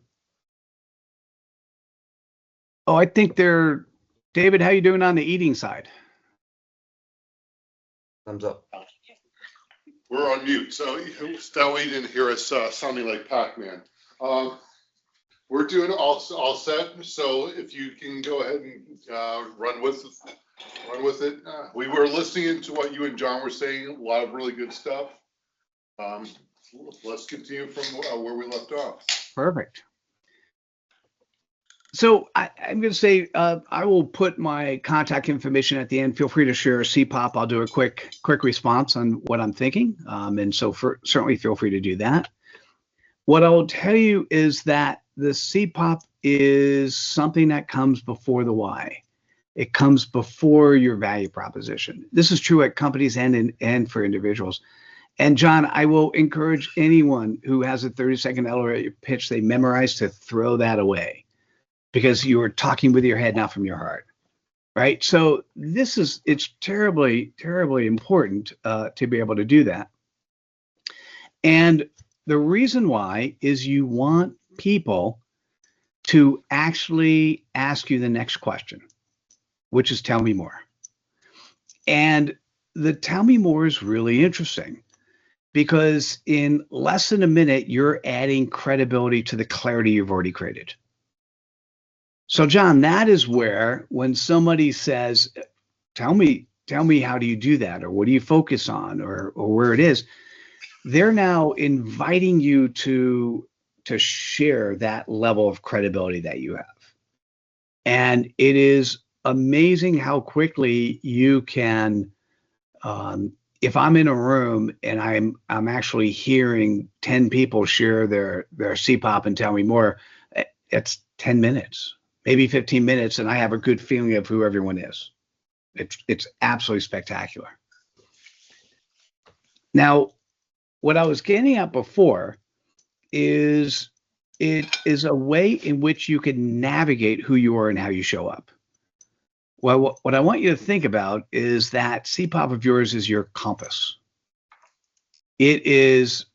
I think David, how you doing on the eating side? thumbs up. We're on mute, so that way you didn't hear us sounding like Pac-Man. We're doing all set, so if you can go ahead and run with it. We were listening to what you and John were saying, a lot of really good stuff. Let's continue from where we left off. Perfect. So I'm going to say I will put my contact information at the end. Feel free to share a CPOP. I'll do a quick response on what I'm thinking. And so certainly feel free to do that. What I will tell you is that the CPOP is something that comes before the why. It comes before your value proposition. This is true at companies and for individuals. And John, I will encourage anyone who has a 30-second elevator pitch they memorize to throw that away, because you are talking with your head, not from your heart, right? So it's terribly, terribly important to be able to do that. And the reason why is you want people to actually ask you the next question, which is tell me more. And the tell me more is really interesting because in less than a minute, you're adding credibility to the clarity you've already created. So John, that is where when somebody says, tell me how do you do that? Or what do you focus on or where it is, they're now inviting you to share that level of credibility that you have. And it is amazing how quickly you can, if I'm in a room and I'm actually hearing 10 people share their CPOP and tell me more, it's 10 minutes, maybe 15 minutes, and I have a good feeling of who everyone is. It's absolutely spectacular. Now, what I was getting at before is it is a way in which you can navigate who you are and how you show up. Well, what I want you to think about is that CPOP of yours is your compass. It is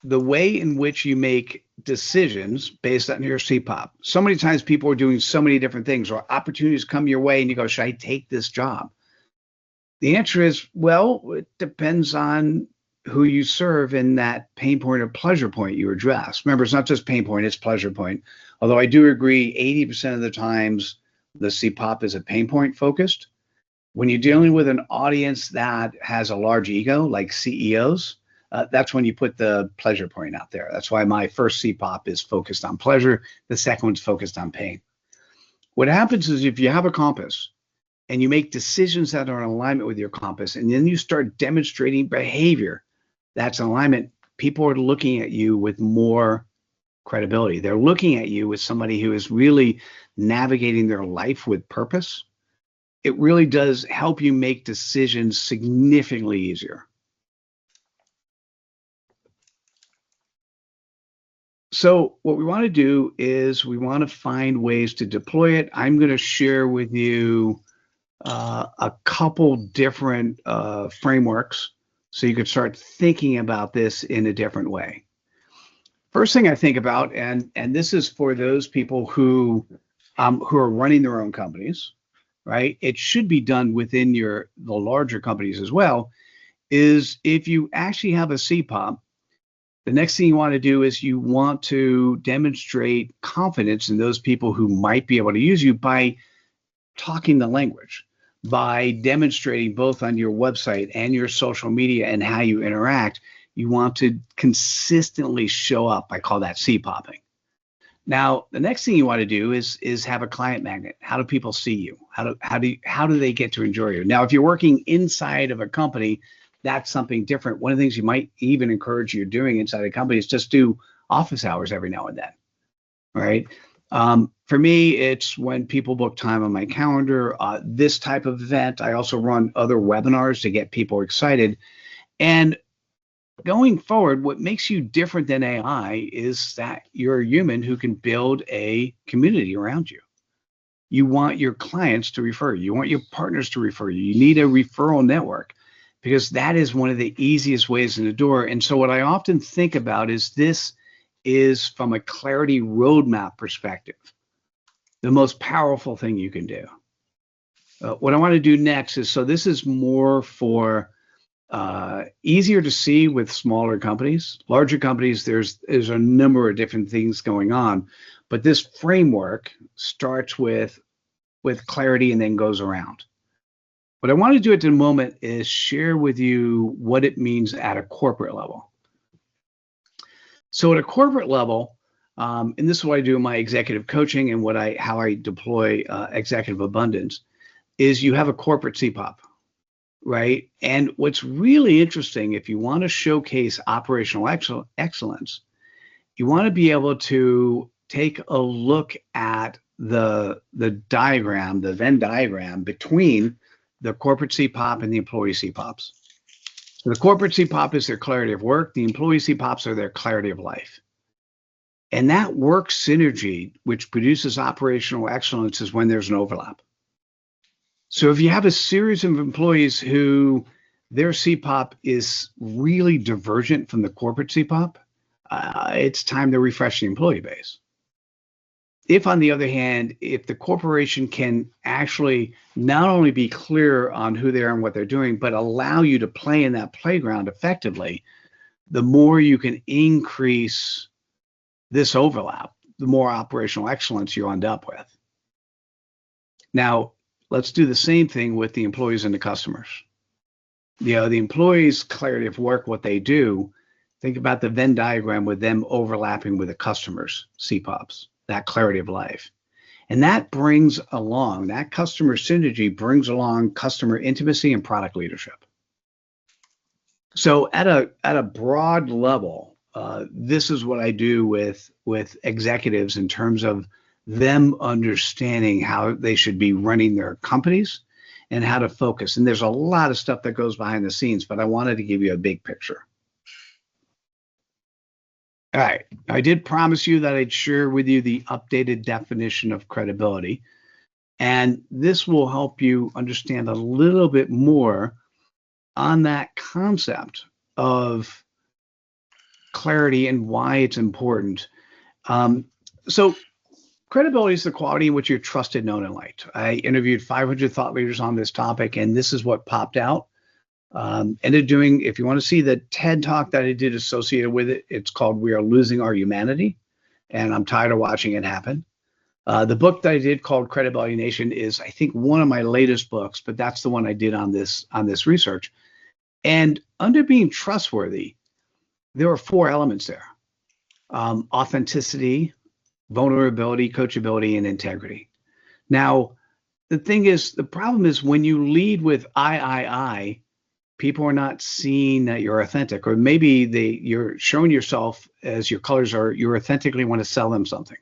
the way in which you make decisions based on your CPOP. So many times people are doing so many different things, or opportunities come your way and you go, should I take this job? The answer is, well, it depends on who you serve in that pain point or pleasure point you address. Remember, it's not just pain point, it's pleasure point. Although I do agree 80% of the times the CPOP is a pain point focused. When you're dealing with an audience that has a large ego, like CEOs, that's when you put the pleasure point out there. That's why my first CPOP is focused on pleasure. The second one's focused on pain. What happens is if you have a compass and you make decisions that are in alignment with your compass, and then you start demonstrating behavior that's in alignment, people are looking at you with more credibility. They're looking at you as somebody who is really navigating their life with purpose. It really does help you make decisions significantly easier. So what we want to do is we want to find ways to deploy it. I'm going to share with you a couple different frameworks so you can start thinking about this in a different way. First thing I think about, and this is for those people who are running their own companies, right? It should be done within the larger companies as well, is if you actually have a CPOP, the next thing you want to do is you want to demonstrate confidence in those people who might be able to use you by talking the language, by demonstrating both on your website and your social media and how you interact. You want to consistently show up. I call that CPOPing. Now, the next thing you want to do is have a client magnet. How do people see you? How do they get to enjoy you? Now, if you're working inside of a company, that's something different. One of the things you might even encourage you doing inside a company is just do office hours every now and then, right? For me, it's when people book time on my calendar, this type of event. I also run other webinars to get people excited. And going forward, what makes you different than AI is that you're a human who can build a community around you. You want your clients to refer you. You want your partners to refer you. You need a referral network because that is one of the easiest ways in the door. And so what I often think about is this is from a clarity roadmap perspective, the most powerful thing you can do. What I want to do next is, so this is more for easier to see with smaller companies. Larger companies, there's a number of different things going on, but this framework starts with clarity and then goes around. What I want to do at the moment is share with you what it means at a corporate level. So at a corporate level, and this is what I do in my executive coaching and how I deploy executive abundance, is you have a corporate CPOP, right? And what's really interesting, if you want to showcase operational excellence, you want to be able to take a look at the diagram, the Venn diagram between the corporate CPOP and the employee CPOPs. So the corporate CPOP is their clarity of work. The employee CPOPs are their clarity of life. And that work synergy, which produces operational excellence, is when there's an overlap. So if you have a series of employees who their CPOP is really divergent from the corporate CPOP, it's time to refresh the employee base. If, on the other hand, if the corporation can actually not only be clear on who they are and what they're doing, but allow you to play in that playground effectively, the more you can increase this overlap, the more operational excellence you end up with. Now, let's do the same thing with the employees and the customers. The employees' clarity of work, what they do, think about the Venn diagram with them overlapping with the customers' CPOPs, that clarity of life. And that brings along, that customer synergy brings along customer intimacy and product leadership. So at a broad level, this is what I do with executives in terms of them understanding how they should be running their companies and how to focus. And there's a lot of stuff that goes behind the scenes, but I wanted to give you a big picture. All right, I did promise you that I'd share with you the updated definition of credibility. And this will help you understand a little bit more on that concept of clarity and why it's important. So credibility is the quality in which you're trusted, known, and liked. I interviewed 500 thought leaders on this topic, and this is what popped out. Ended doing, if you want to see the TED Talk that I did associated with it, it's called We Are Losing Our Humanity, and I'm tired of watching it happen. The book that I did called Credibility Nation is, I think, one of my latest books, but that's the one I did on this research. And under being trustworthy, there are 4 elements there: authenticity, vulnerability, coachability, and integrity. Now, the thing is, the problem is when you lead with I, people are not seeing that you're authentic, or maybe you're showing yourself as your colors are, you authentically want to sell them something.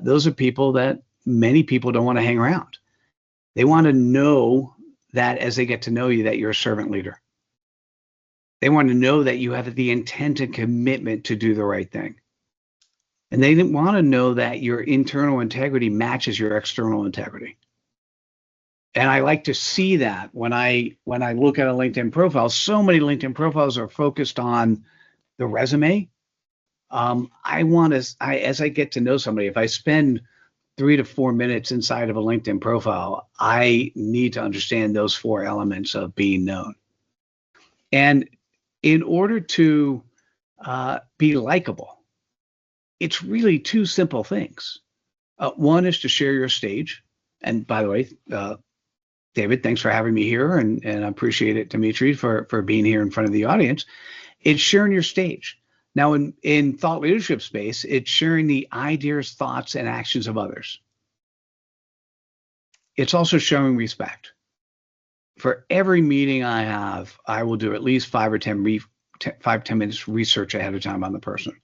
Those are people that many people don't want to hang around. They want to know that as they get to know you, that you're a servant leader. They want to know that you have the intent and commitment to do the right thing. And they didn't want to know that your internal integrity matches your external integrity. And I like to see that when I look at a LinkedIn profile. So many LinkedIn profiles are focused on the resume. As I get to know somebody, if I spend 3 to 4 minutes inside of a LinkedIn profile, I need to understand those 4 elements of being known. And in order to be likable, it's really 2 simple things. One is to share your stage. And by the way, David, thanks for having me here, and I appreciate it, Dimitri, for being here in front of the audience. It's sharing your stage. Now, in thought leadership space, it's sharing the ideas, thoughts, and actions of others. It's also showing respect. for every meeting I have, I will do at least 5 or 10 minutes research ahead of time on the person.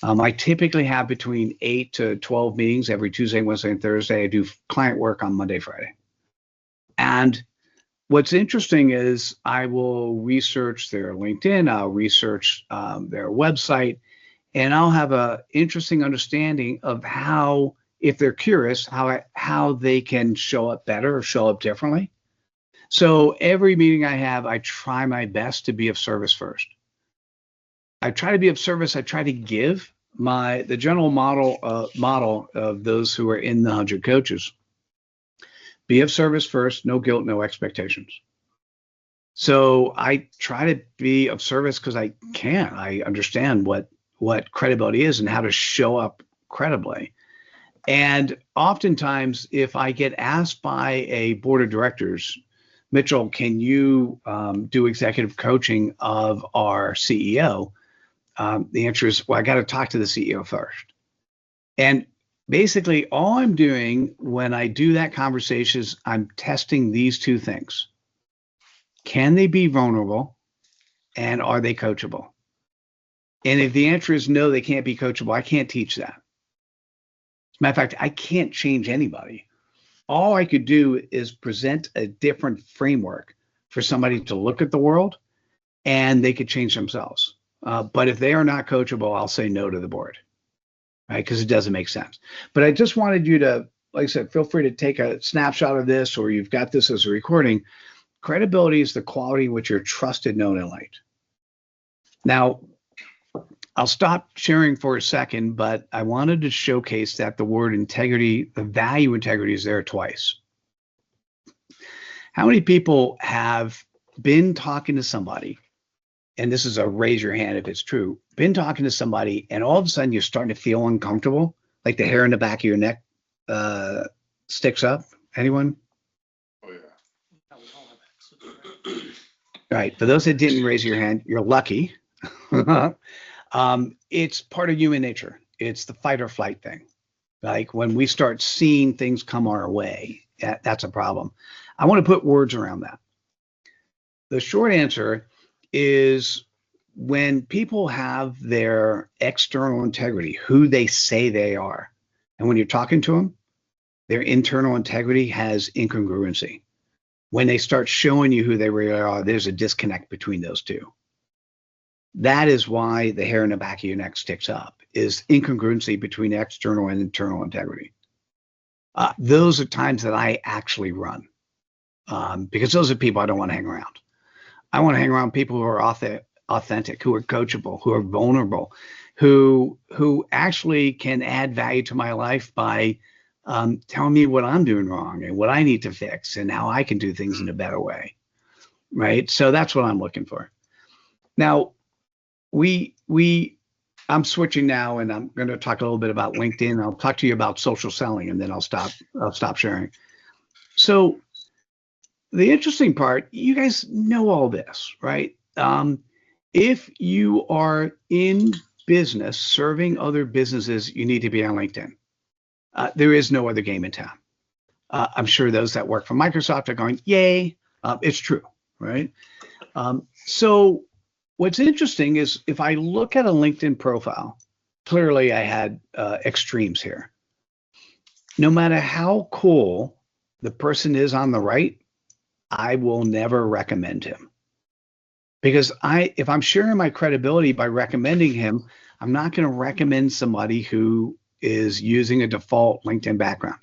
I typically have between 8 to 12 meetings every Tuesday, Wednesday, and Thursday. I do client work on Monday, Friday. And what's interesting is I will research their LinkedIn, I'll research their website, and I'll have an interesting understanding of how, if they're curious, how they can show up better or show up differently. So every meeting I have, I try my best to be of service first. I try to be of service. I try to give the general model of those who are in the 100 coaches. Be of service first, no guilt, no expectations. So I try to be of service because I can. I understand what credibility is and how to show up credibly. And oftentimes, if I get asked by a board of directors, Mitchell, can you do executive coaching of our CEO? The answer is, well, I got to talk to the CEO first. And basically, all I'm doing when I do that conversation is I'm testing these two things. Can they be vulnerable? And are they coachable? And if the answer is no, they can't be coachable, I can't teach that. As a matter of fact, I can't change anybody. All I could do is present a different framework for somebody to look at the world, and they could change themselves. But if they are not coachable, I'll say no to the board, right? Because it doesn't make sense. But I just wanted you to, like I said, feel free to take a snapshot of this, or you've got this as a recording. Credibility is the quality in which you're trusted, known, and liked. Now, I'll stop sharing for a second, but I wanted to showcase that the word integrity, the value integrity, is there twice. How many people have been talking to somebody, and this is a raise your hand if it's true, been talking to somebody and all of a sudden you're starting to feel uncomfortable, like the hair in the back of your neck sticks up? Anyone? Oh, yeah. That was all of it. Right. For those that didn't raise your hand, you're lucky. It's part of human nature. It's the fight or flight thing. Like when we start seeing things come our way, that's a problem. I want to put words around that. The short answer is when people have their external integrity, who they say they are, and when you're talking to them, their internal integrity has incongruency. When they start showing you who they really are, there's a disconnect between those two. That is why the hair in the back of your neck sticks up, is incongruency between external and internal integrity. Those are times that I actually run, because those are people I don't want to hang around. I want to hang around people who are authentic, who are coachable, who are vulnerable, who actually can add value to my life by telling me what I'm doing wrong and what I need to fix and how I can do things in a better way, right? So that's what I'm looking for. Now, I'm switching now, and I'm going to talk a little bit about LinkedIn. I'll talk to you about social selling, and then I'll stop sharing. So the interesting part, you guys know all this, right? If you are in business, serving other businesses, you need to be on LinkedIn. There is no other game in town. I'm sure those that work for Microsoft are going, yay, it's true, right? So what's interesting is if I look at a LinkedIn profile, clearly I had extremes here. No matter how cool the person is on the right, I will never recommend him. Because if I'm sharing my credibility by recommending him, I'm not going to recommend somebody who is using a default LinkedIn background,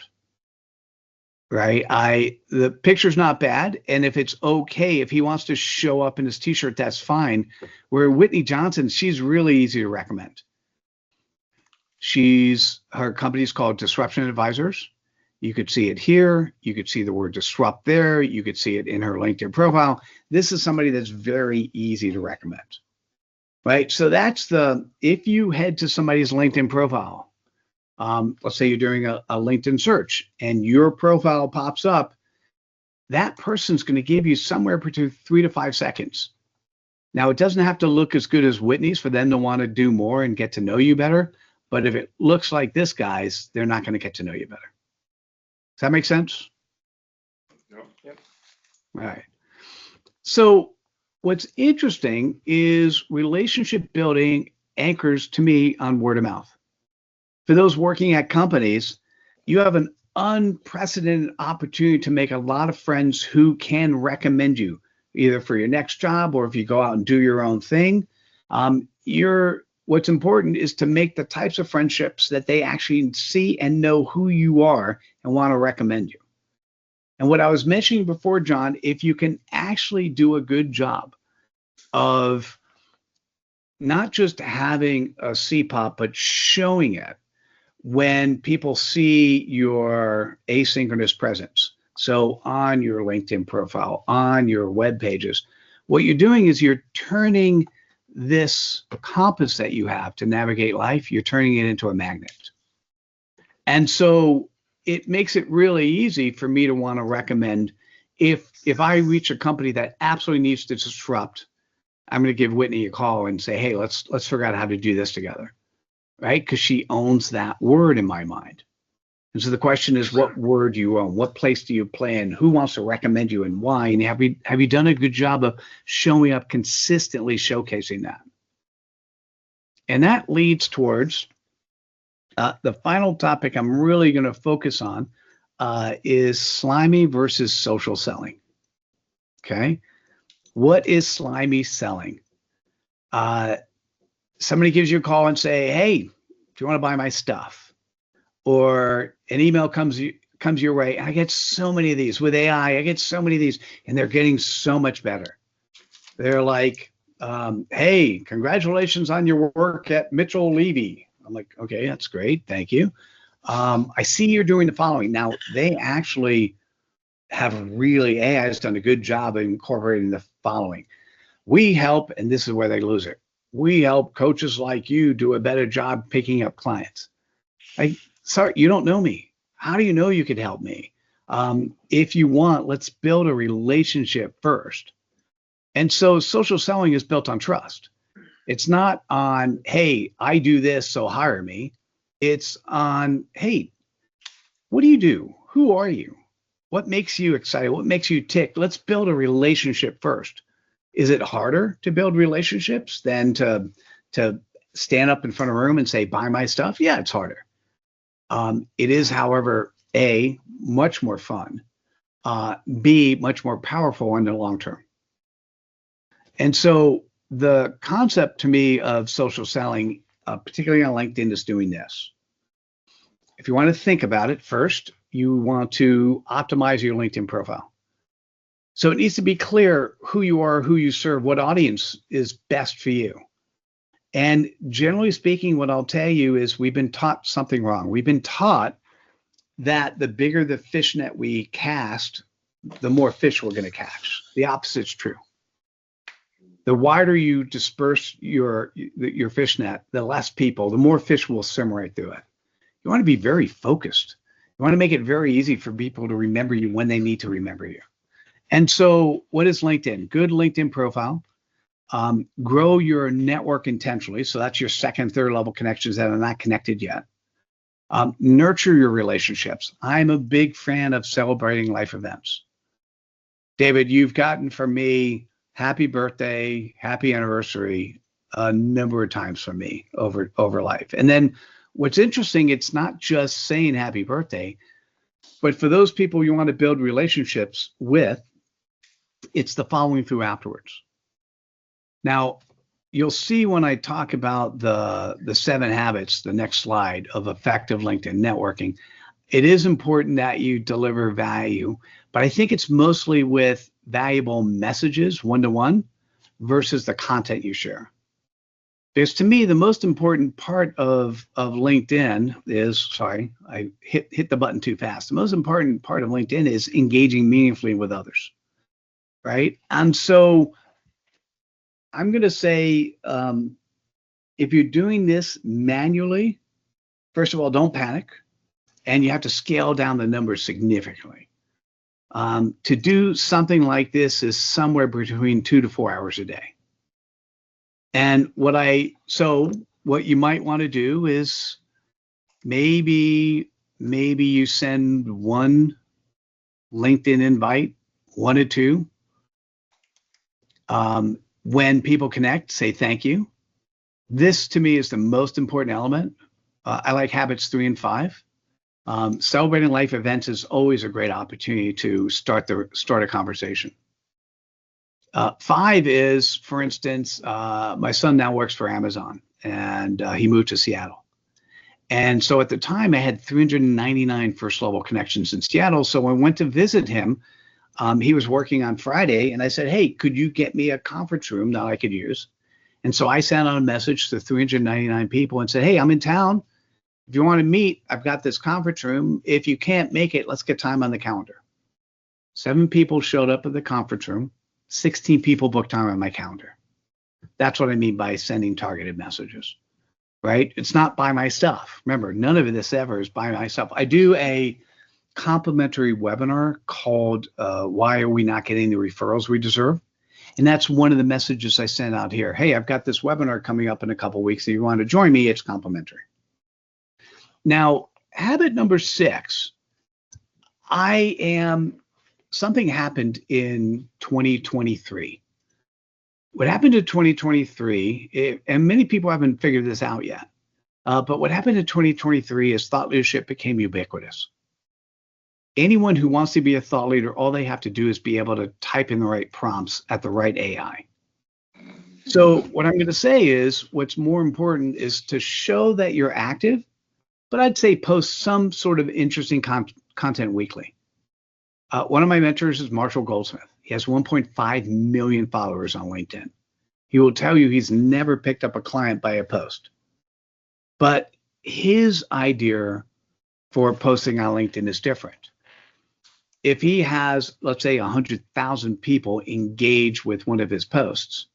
right? The picture's not bad, and if it's okay, if he wants to show up in his t-shirt, that's fine. Where Whitney Johnson, she's really easy to recommend. Her company's called Disruption Advisors. You could see it here. You could see the word disrupt there. You could see it in her LinkedIn profile. This is somebody that's very easy to recommend, right? So if you head to somebody's LinkedIn profile, let's say you're doing a LinkedIn search and your profile pops up, that person's going to give you somewhere between 3 to 5 seconds. Now, it doesn't have to look as good as Whitney's for them to want to do more and get to know you better. But if it looks like this guy's, they're not going to get to know you better. Does that make sense? Yep. All right. So what's interesting is relationship building anchors to me on word of mouth. For those working at companies, you have an unprecedented opportunity to make a lot of friends who can recommend you either for your next job or if you go out and do your own thing. What's important is to make the types of friendships that they actually see and know who you are and want to recommend you. And what I was mentioning before, John, if you can actually do a good job of not just having a CPOP, but showing it when people see your asynchronous presence. So on your LinkedIn profile, on your web pages, what you're doing is you're turning this compass that you have to navigate life, you're turning it into a magnet. And so it makes it really easy for me to want to recommend if I reach a company that absolutely needs to disrupt, I'm going to give Whitney a call and say, hey, let's figure out how to do this together, right? Because she owns that word in my mind. And so the question is, what word do you own? What place do you play in? Who wants to recommend you and why? And have you done a good job of showing up consistently, showcasing that? And that leads towards the final topic I'm really going to focus on is slimy versus social selling. Okay. What is slimy selling? Somebody gives you a call and say, hey, do you want to buy my stuff? Or an email comes your way. I get so many of these with AI. I get so many of these, and they're getting so much better. They're like, hey, congratulations on your work at Mitchell Levy. I'm like, okay, that's great. Thank you. I see you're doing the following. Now, they actually have AI has done a good job of incorporating the following. We help, and this is where they lose it. We help coaches like you do a better job picking up clients. Sorry, you don't know me. How do you know you could help me? If you want, let's build a relationship first. And so social selling is built on trust. It's not on, hey, I do this, so hire me. It's on, hey, what do you do? Who are you? What makes you excited? What makes you tick? Let's build a relationship first. Is it harder to build relationships than to stand up in front of a room and say, buy my stuff? Yeah, it's harder. It is, however, A, much more fun, B, much more powerful in the long term. And so the concept to me of social selling, particularly on LinkedIn, is doing this. If you want to think about it, first, you want to optimize your LinkedIn profile. So it needs to be clear who you are, who you serve, what audience is best for you. And generally speaking, what I'll tell you is we've been taught something wrong. We've been taught that the bigger the fish net we cast, the more fish we're going to catch. The opposite's true. The wider you disperse your fish net, the less people, the more fish will swim right through it. You want to be very focused. You want to make it very easy for people to remember you when they need to remember you. And so what is LinkedIn? Good LinkedIn profile. Grow your network intentionally. So that's your second, third level connections that are not connected yet. Nurture your relationships. I'm a big fan of celebrating life events. David, you've gotten from me happy birthday, happy anniversary a number of times from me over life. And then what's interesting, it's not just saying happy birthday, but for those people you want to build relationships with, it's the following through afterwards. Now, you'll see when I talk about the 7 habits, the next slide, of effective LinkedIn networking, it is important that you deliver value, but I think it's mostly with valuable messages one-to-one versus the content you share. Because to me, the most important part of LinkedIn is, sorry, I hit the button too fast. The most important part of LinkedIn is engaging meaningfully with others, right? And so I'm going to say, if you're doing this manually, first of all, don't panic, and you have to scale down the numbers significantly. To do something like this is somewhere between 2 to 4 hours a day. And what you might want to do is maybe you send one LinkedIn invite, 1 or 2, When people connect, say thank you. This to me is the most important element. I like habits 3 and 5. Celebrating life events is always a great opportunity to start a conversation. 5 is, for instance, my son now works for Amazon, and he moved to Seattle. And so at the time, I had 399 first level connections in Seattle. So when I went to visit him, he was working on Friday, and I said, hey, could you get me a conference room that I could use? And so I sent out a message to 399 people and said, hey, I'm in town. If you want to meet, I've got this conference room. If you can't make it, let's get time on the calendar. 7 people showed up at the conference room. 16 people booked time on my calendar. That's what I mean by sending targeted messages, right? It's not buy my stuff. Remember, none of this ever is buy my stuff. I do a complimentary webinar called Why Are We Not Getting the Referrals We Deserve? And that's one of the messages I sent out here. Hey, I've got this webinar coming up in a couple of weeks. If you want to join me, it's complimentary. Now, habit number 6, something happened in 2023. What happened in 2023, and many people haven't figured this out yet, but what happened in 2023 is thought leadership became ubiquitous. Anyone who wants to be a thought leader, all they have to do is be able to type in the right prompts at the right AI. So what I'm going to say is what's more important is to show that you're active, but I'd say post some sort of interesting content weekly. One of my mentors is Marshall Goldsmith. He has 1.5 million followers on LinkedIn. He will tell you he's never picked up a client by a post. But his idea for posting on LinkedIn is different. If he has, let's say, 100,000 people engage with one of his posts,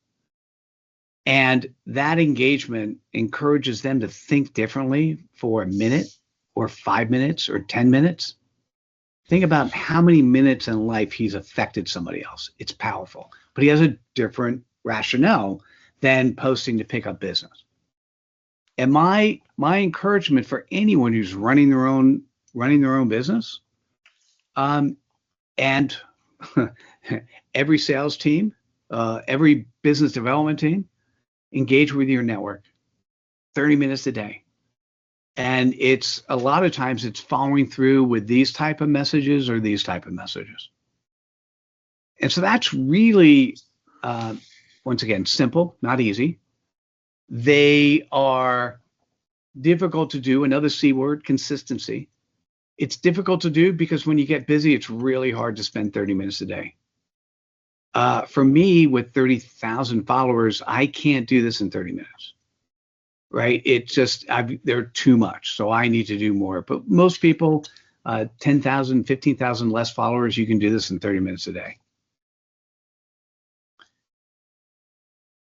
and that engagement encourages them to think differently for a minute or 5 minutes or 10 minutes, think about how many minutes in life he's affected somebody else. It's powerful, but he has a different rationale than posting to pick up business. And my encouragement for anyone who's running their own business, and every sales team, every business development team, engage with your network 30 minutes a day. And it's a lot of times it's following through with these type of messages or these type of messages. And so that's really, once again, simple, not easy. They are difficult to do. Another C word, consistency. It's difficult to do because when you get busy, it's really hard to spend 30 minutes a day. For me, with 30,000 followers, I can't do this in 30 minutes, right? It's just, they're too much. So I need to do more. But most people, 10,000, 15,000 less followers, you can do this in 30 minutes a day.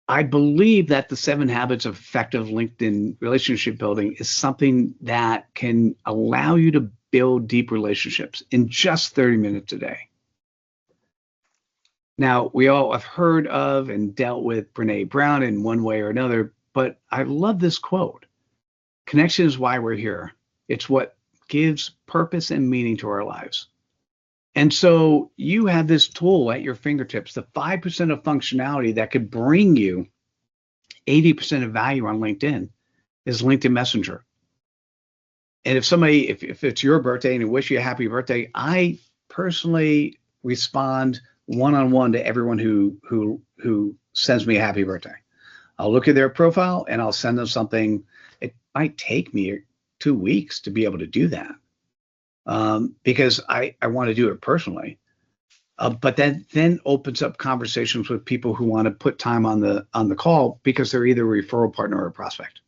I believe that the 7 habits of effective LinkedIn relationship building is something that can allow you to build deep relationships in just 30 minutes a day. Now, we all have heard of and dealt with Brené Brown in one way or another, but I love this quote. Connection is why we're here. It's what gives purpose and meaning to our lives. And so you have this tool at your fingertips, the 5% of functionality that could bring you 80% of value on LinkedIn is LinkedIn Messenger. And if it's your birthday and wish you a happy birthday, I personally respond one-on-one to everyone who sends me a happy birthday. I'll look at their profile and I'll send them something. It might take me 2 weeks to be able to do that. Because I want to do it personally, but that then opens up conversations with people who want to put time on the call because they're either a referral partner or a prospect,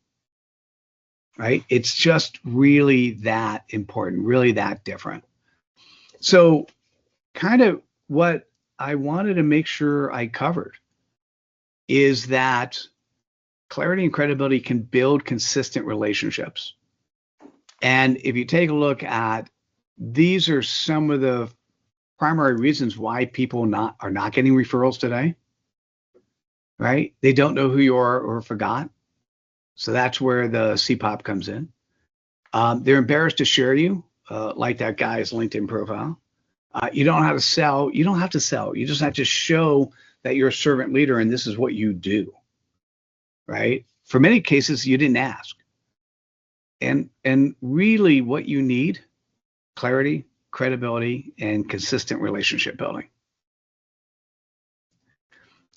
right? It's just really that important, really that different. So kind of what I wanted to make sure I covered is that clarity and credibility can build consistent relationships. And if you take a look at these are some of the primary reasons why people are not getting referrals today, right? They don't know who you are or forgot. So that's where the CPOP comes in. They're embarrassed to share you, like that guy's LinkedIn profile. You don't know how to sell. You don't have to sell. You just have to show that you're a servant leader and this is what you do, right? For many cases, you didn't ask. And really what you need, clarity, credibility, and consistent relationship building.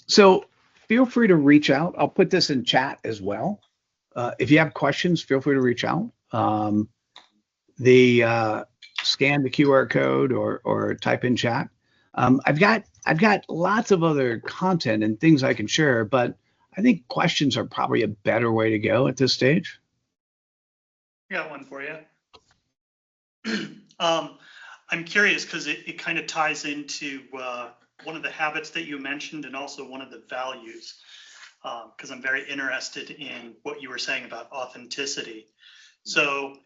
So feel free to reach out. I'll put this in chat as well. If you have questions, feel free to reach out. Scan the QR code or type in chat. I've got lots of other content and things I can share, but I think questions are probably a better way to go at this stage. I got one for you. I'm curious because it kind of ties into one of the habits that you mentioned and also one of the values, because I'm very interested in what you were saying about authenticity. So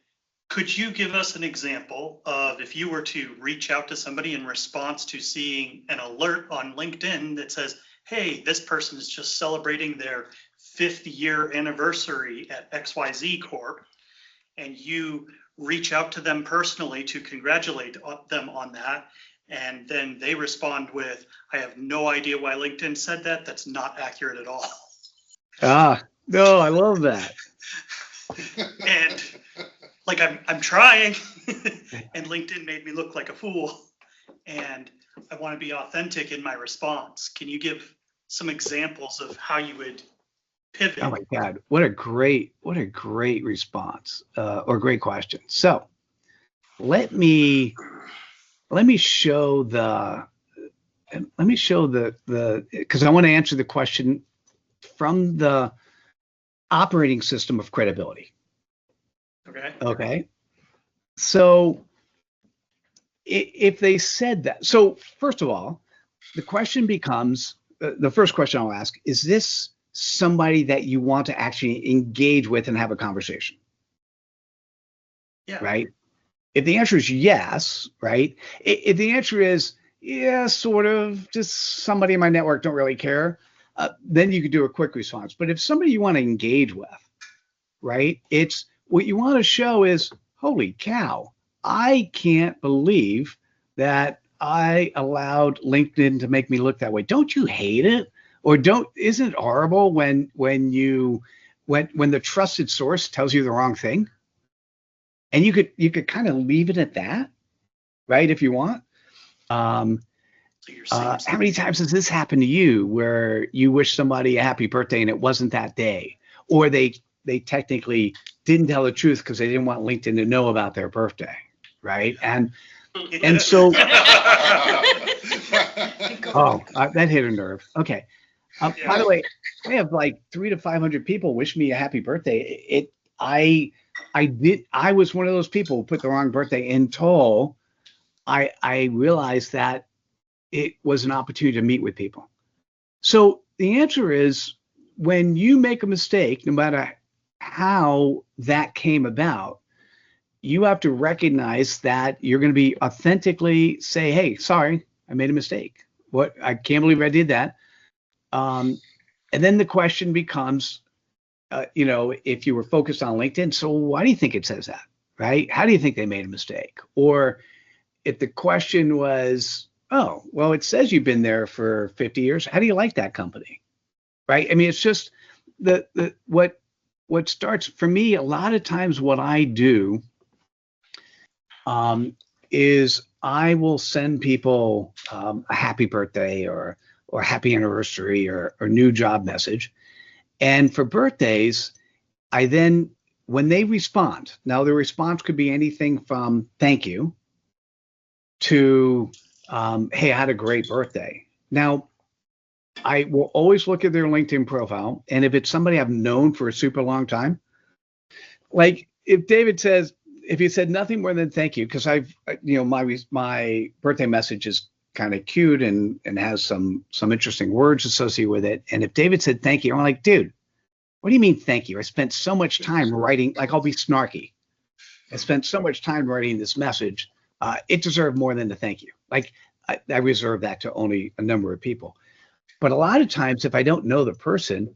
could you give us an example of if you were to reach out to somebody in response to seeing an alert on LinkedIn that says, hey, this person is just celebrating their 50-year anniversary at XYZ Corp, and you reach out to them personally to congratulate them on that, and then they respond with, I have no idea why LinkedIn said that. That's not accurate at all. No, I love that. And like, I'm trying, and LinkedIn made me look like a fool, and I want to be authentic in my response. Can you give some examples of how you would pivot? Oh my God, what a great response or great question. So let me show the because I want to answer the question from the operating system of credibility. Okay. So if they said that, so first of all, the question becomes, the first question I'll ask, is this somebody that you want to actually engage with and have a conversation? Yeah. Right? If the answer is yes, right? If the answer is, yeah, sort of, just somebody in my network, don't really care, then you could do a quick response. But if somebody you want to engage with, right, it's what you want to show is, holy cow, I can't believe that I allowed LinkedIn to make me look that way. Don't you hate it? Or isn't it horrible when the trusted source tells you the wrong thing? And you could kind of leave it at that, right? If you want. How many times has this happened to you where you wish somebody a happy birthday and it wasn't that day, or they technically didn't tell the truth because they didn't want LinkedIn to know about their birthday, right? And so, that hit a nerve. Okay. By the way, I have like 300 to 500 people wish me a happy birthday. I was one of those people who put the wrong birthday until I realized that it was an opportunity to meet with people. So the answer is, when you make a mistake, no matter how that came about, you have to recognize that you're going to be authentically say, hey, sorry, I made a mistake. I can't believe I did that. And then the question becomes, if you were focused on LinkedIn, so why do you think it says that, right? How do you think they made a mistake? Or if the question was, oh, well, it says you've been there for 50 years. How do you like that company? Right? I mean, it's just what starts for me, a lot of times what I do is I will send people a happy birthday or happy anniversary or new job message. And for birthdays, I then, when they respond, now the response could be anything from thank you to, hey, I had a great birthday. Now, I will always look at their LinkedIn profile. And if it's somebody I've known for a super long time, like if David says, if he said nothing more than thank you, because my birthday message is kind of cute and has some interesting words associated with it. And if David said thank you, I'm like, dude, what do you mean thank you? I spent so much time writing, like I'll be snarky. I spent so much time writing this message. It deserved more than a thank you. Like I reserve that to only a number of people. But a lot of times, if I don't know the person,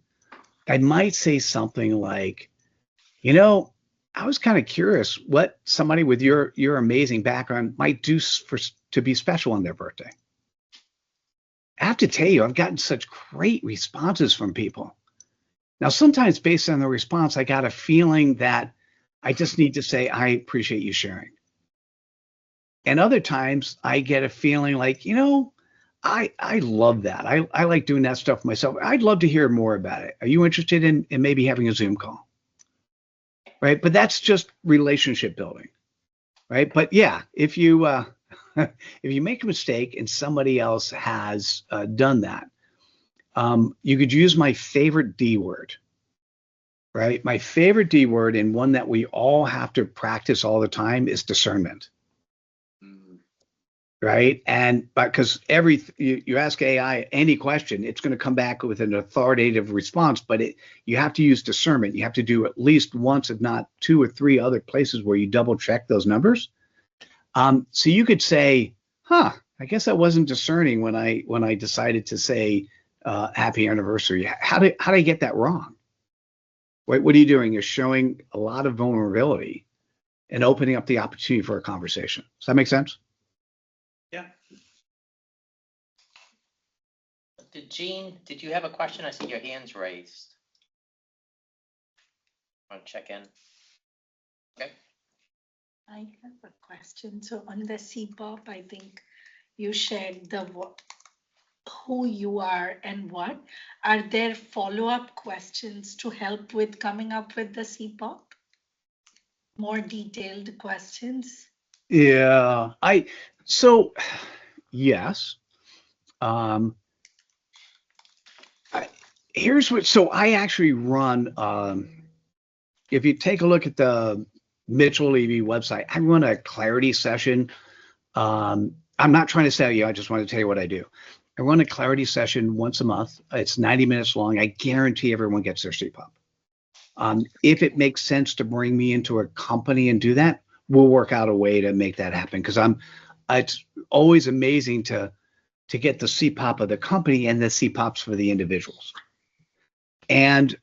I might say something like, I was kind of curious what somebody with your amazing background might do to be special on their birthday. I have to tell you, I've gotten such great responses from people. Now, sometimes based on the response, I got a feeling that I just need to say, I appreciate you sharing. And other times I get a feeling like, I love that. I like doing that stuff myself. I'd love to hear more about it. Are you interested in maybe having a Zoom call? Right. But that's just relationship building. Right. But yeah, if you if you make a mistake and somebody else has done that, you could use my favorite D word. Right. My favorite D word, and one that we all have to practice all the time, is discernment. Right. And because you ask AI any question, it's going to come back with an authoritative response, but you have to use discernment. You have to do at least once, if not 2 or 3 other places where you double check those numbers. So you could say, I guess I wasn't discerning when I decided to say happy anniversary. How did I get that wrong? What are you doing? You're showing a lot of vulnerability and opening up the opportunity for a conversation. Does that make sense? Yeah. Gene, did you have a question? I see your hand's raised. Want to check in? Okay. I have a question. So on the CPOP, I think you shared who you are and what. Are there follow-up questions to help with coming up with the CPOP? More detailed questions? Yeah, yes. I actually run, if you take a look at the Mitchell Levy website, I run a clarity session. I'm not trying to sell you. I just want to tell you what I do. I run a clarity session once a month. It's 90 minutes long. I guarantee everyone gets their CPOP. If it makes sense to bring me into a company and do that, we'll work out a way to make that happen. Because it's always amazing to get the CPOP of the company and the CPOPs for the individuals. And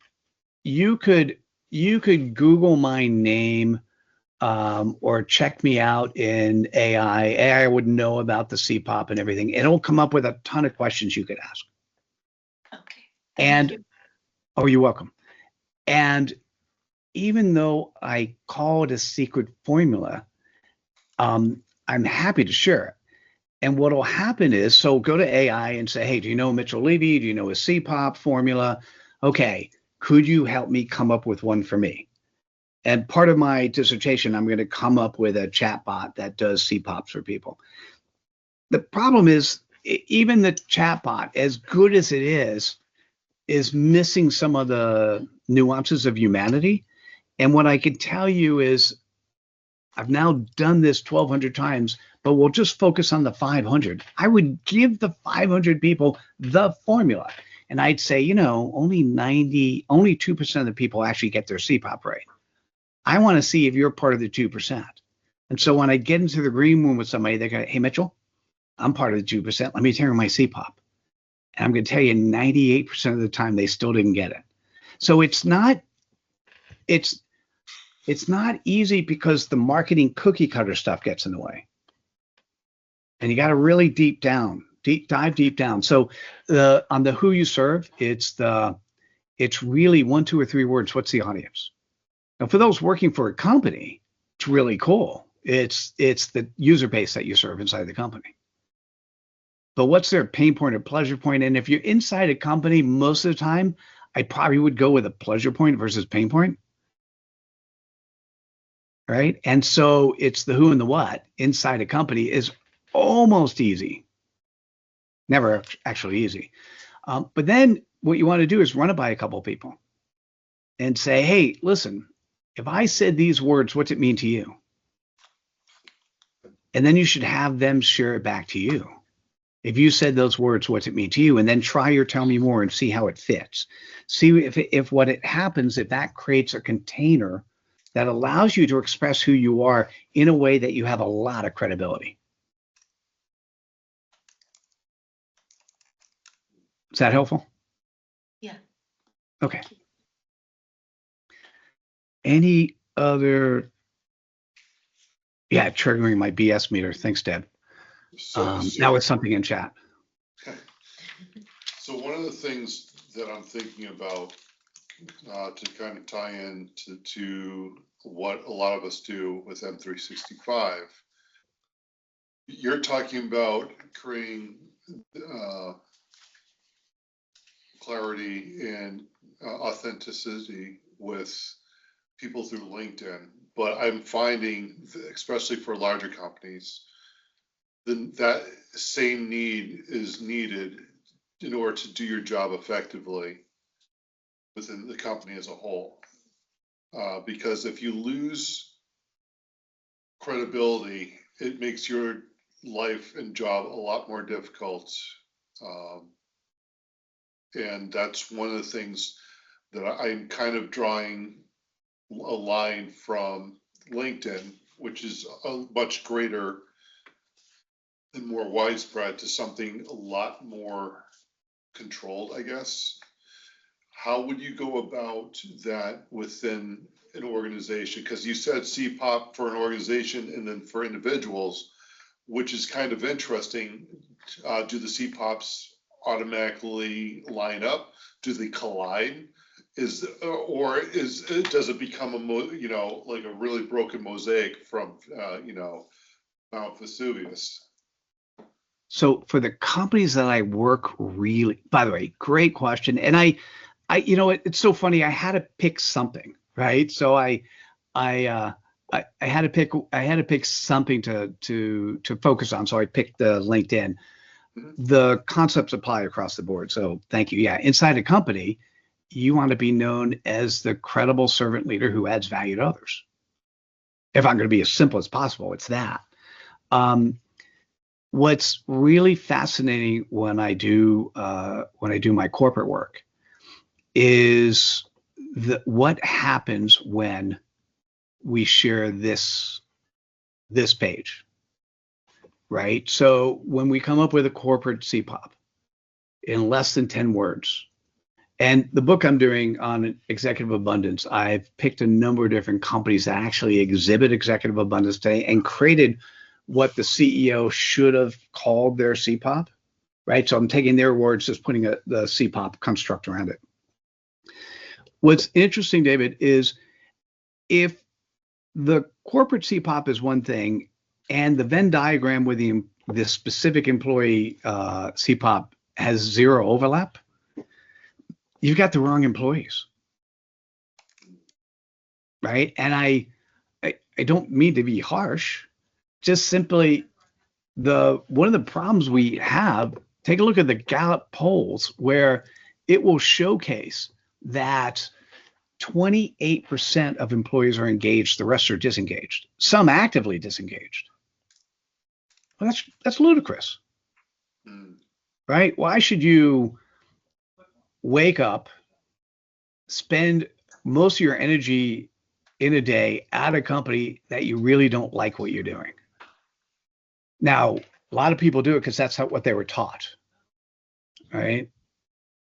you could Google my name or check me out in AI. AI would know about the CPOP and everything. It'll come up with a ton of questions you could ask. Okay. And you. Oh, you're welcome. And even though I call it a secret formula, I'm happy to share it. And what will happen is, so go to AI and say, hey, do you know Mitchell Levy? Do you know a CPOP formula? Okay, could you help me come up with one for me? And part of my dissertation, I'm going to come up with a chatbot that does CPOPs for people. The problem is, even the chatbot, as good as it is missing some of the nuances of humanity. And what I can tell you is, I've now done this 1,200 times, but we'll just focus on the 500. I would give the 500 people the formula. And I'd say, only 2% of the people actually get their CPOP right. I want to see if you're part of the 2%. And so when I get into the green room with somebody, they go, hey, Mitchell, I'm part of the 2%. Let me tell you my CPOP. And I'm going to tell you 98% of the time, they still didn't get it. So it's not easy because the marketing cookie cutter stuff gets in the way. And you got to really dive deep down. So on the who you serve, it's really 1, 2, or 3 words. What's the audience? Now, for those working for a company, it's really cool. It's the user base that you serve inside the company. But what's their pain point or pleasure point? And if you're inside a company, most of the time, I probably would go with a pleasure point versus pain point. Right? And so it's the who and the what inside a company is almost easy. Never actually easy. But then what you want to do is run it by a couple of people and say, hey, listen, if I said these words, what's it mean to you? And then you should have them share it back to you. If you said those words, what's it mean to you? And then try your tell me more and see how it fits. See if what it happens, if that creates a container that allows you to express who you are in a way that you have a lot of credibility. Is that helpful? Yeah. Okay. Any other? Yeah, triggering my BS meter. Thanks, Deb. Now it's something in chat. So one of the things that I'm thinking about, to kind of tie in to what a lot of us do with M365, you're talking about creating clarity and authenticity with people through LinkedIn, but I'm finding, especially for larger companies, then that same need is needed in order to do your job effectively within the company as a whole. Because if you lose credibility, it makes your life and job a lot more difficult. And that's one of the things that I'm kind of drawing a line from LinkedIn, which is a much greater and more widespread, to something a lot more controlled, I guess. How would you go about that within an organization? Because you said CPOP for an organization and then for individuals, which is kind of interesting. Do the CPOPs automatically line up? Do they collide? Does it become like a really broken mosaic from Mount Vesuvius? So for the companies that I work really, by the way, great question. And I it's so funny. I had to pick something, right? So I had to pick something to focus on. So I picked the LinkedIn. The concepts apply across the board. So thank you. Yeah. Inside a company, you want to be known as the credible servant leader who adds value to others. If I'm going to be as simple as possible, it's that. What's really fascinating when I do my corporate work is what happens when we share this page, right? So when we come up with a corporate CPOP in less than 10 words, and the book I'm doing on executive abundance, I've picked a number of different companies that actually exhibit executive abundance today and created what the CEO should have called their CPOP, right? So I'm taking their words, just putting the CPOP construct around it. What's interesting, David, is if the corporate CPOP is one thing and the Venn diagram with the specific employee CPOP has zero overlap, you've got the wrong employees, right? And I don't mean to be harsh, just simply one of the problems we have, take a look at the Gallup polls where it will showcase that 28% of employees are engaged, the rest are disengaged, some actively disengaged. Well, that's ludicrous, right? Why should you wake up, spend most of your energy in a day at a company that you really don't like what you're doing? Now, a lot of people do it because that's what they were taught, right?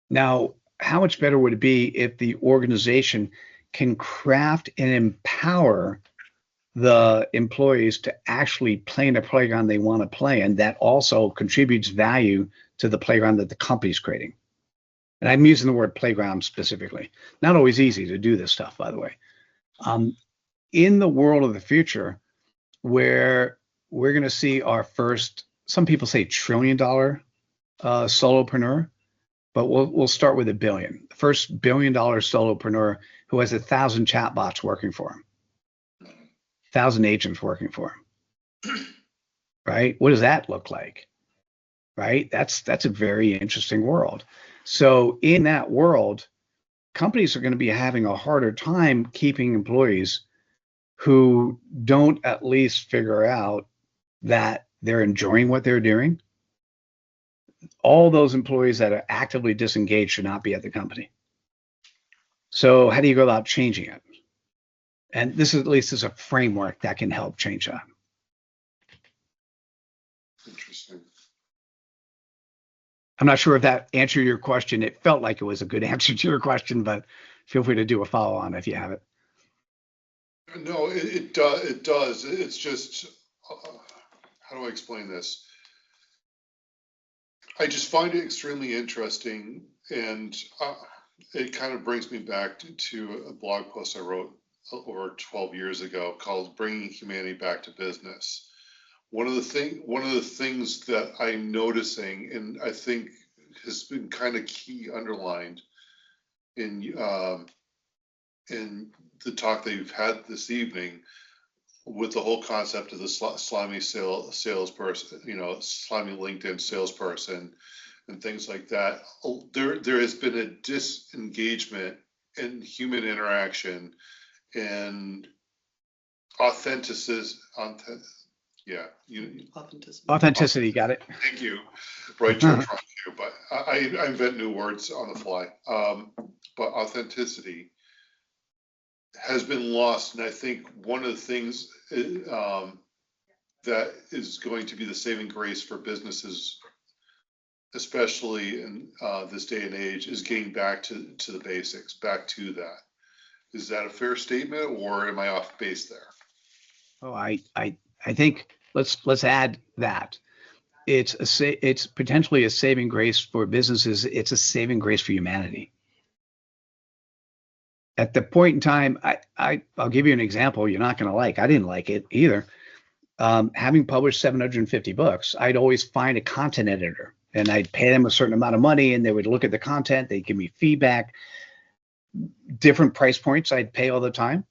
Now, how much better would it be if the organization can craft and empower the employees to actually play in a playground they want to play in that also contributes value to the playground that the company's creating? And I'm using the word playground specifically. Not always easy to do this stuff, by the way. In the world of the future, where we're going to see our first, some people say $1 trillion solopreneur, but we'll start with $1 billion. The first $1 billion solopreneur who has 1,000 chatbots working for him, 1,000 agents working for him, right? What does that look like, right? That's a very interesting world. So in that world, companies are going to be having a harder time keeping employees who don't at least figure out that they're enjoying what they're doing. All those employees that are actively disengaged should not be at the company. So how do you go about changing it? And this is at least is a framework that can help change that. Interesting. I'm not sure if that answered your question. It felt like it was a good answer to your question, but feel free to do a follow on if you have it. No, it does. It's just, how do I explain this? I just find it extremely interesting, and it kind of brings me back to a blog post I wrote over 12 years ago called "Bringing Humanity Back to Business." One of the things that I'm noticing, and I think has been kind of key underlined in the talk that you've had this evening, with the whole concept of the slimy salesperson, slimy LinkedIn salesperson and things like that, there has been a disengagement in human interaction and authenticity. Authenticity, got it. Thank you. Right term from you, but I invent new words on the fly. But authenticity has been lost, and I think one of the things that is going to be the saving grace for businesses, especially in this day and age, is getting back to the basics, back to that. Is that a fair statement, or am I off base there? Oh, I think let's add that. It's potentially a saving grace for businesses. It's a saving grace for humanity. At the point in time, I'll give you an example you're not going to like. I didn't like it either. Having published 750 books, I'd always find a content editor, and I'd pay them a certain amount of money, and they would look at the content. They'd give me feedback. Different price points I'd pay all the time.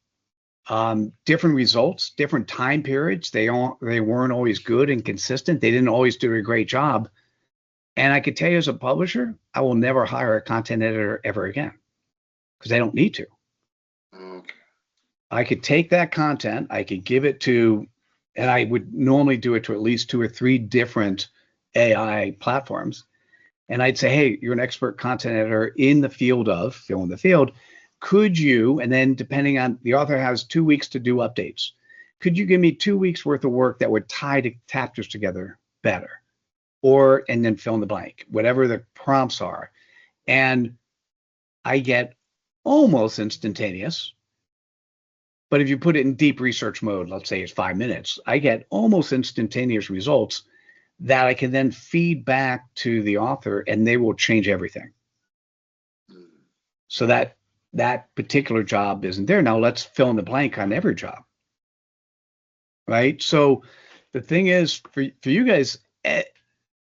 Different results, different time periods. They weren't always good and consistent. They didn't always do a great job. And I could tell you as a publisher, I will never hire a content editor ever again because I don't need to. Okay. I could take that content, I could give it to, and I would normally do it to at least 2 or 3 different AI platforms. And I'd say, hey, you're an expert content editor in the field of, fill in the field. Could you, and then depending on, the author has 2 weeks to do updates. Could you give me 2 weeks worth of work that would tie the chapters together better? Or, and then fill in the blank, whatever the prompts are. And I get almost instantaneous, but if you put it in deep research mode, let's say it's 5 minutes, I get almost instantaneous results that I can then feed back to the author, and they will change everything. So that particular job isn't there. Now let's fill in the blank on every job, right? So the thing is, for you guys,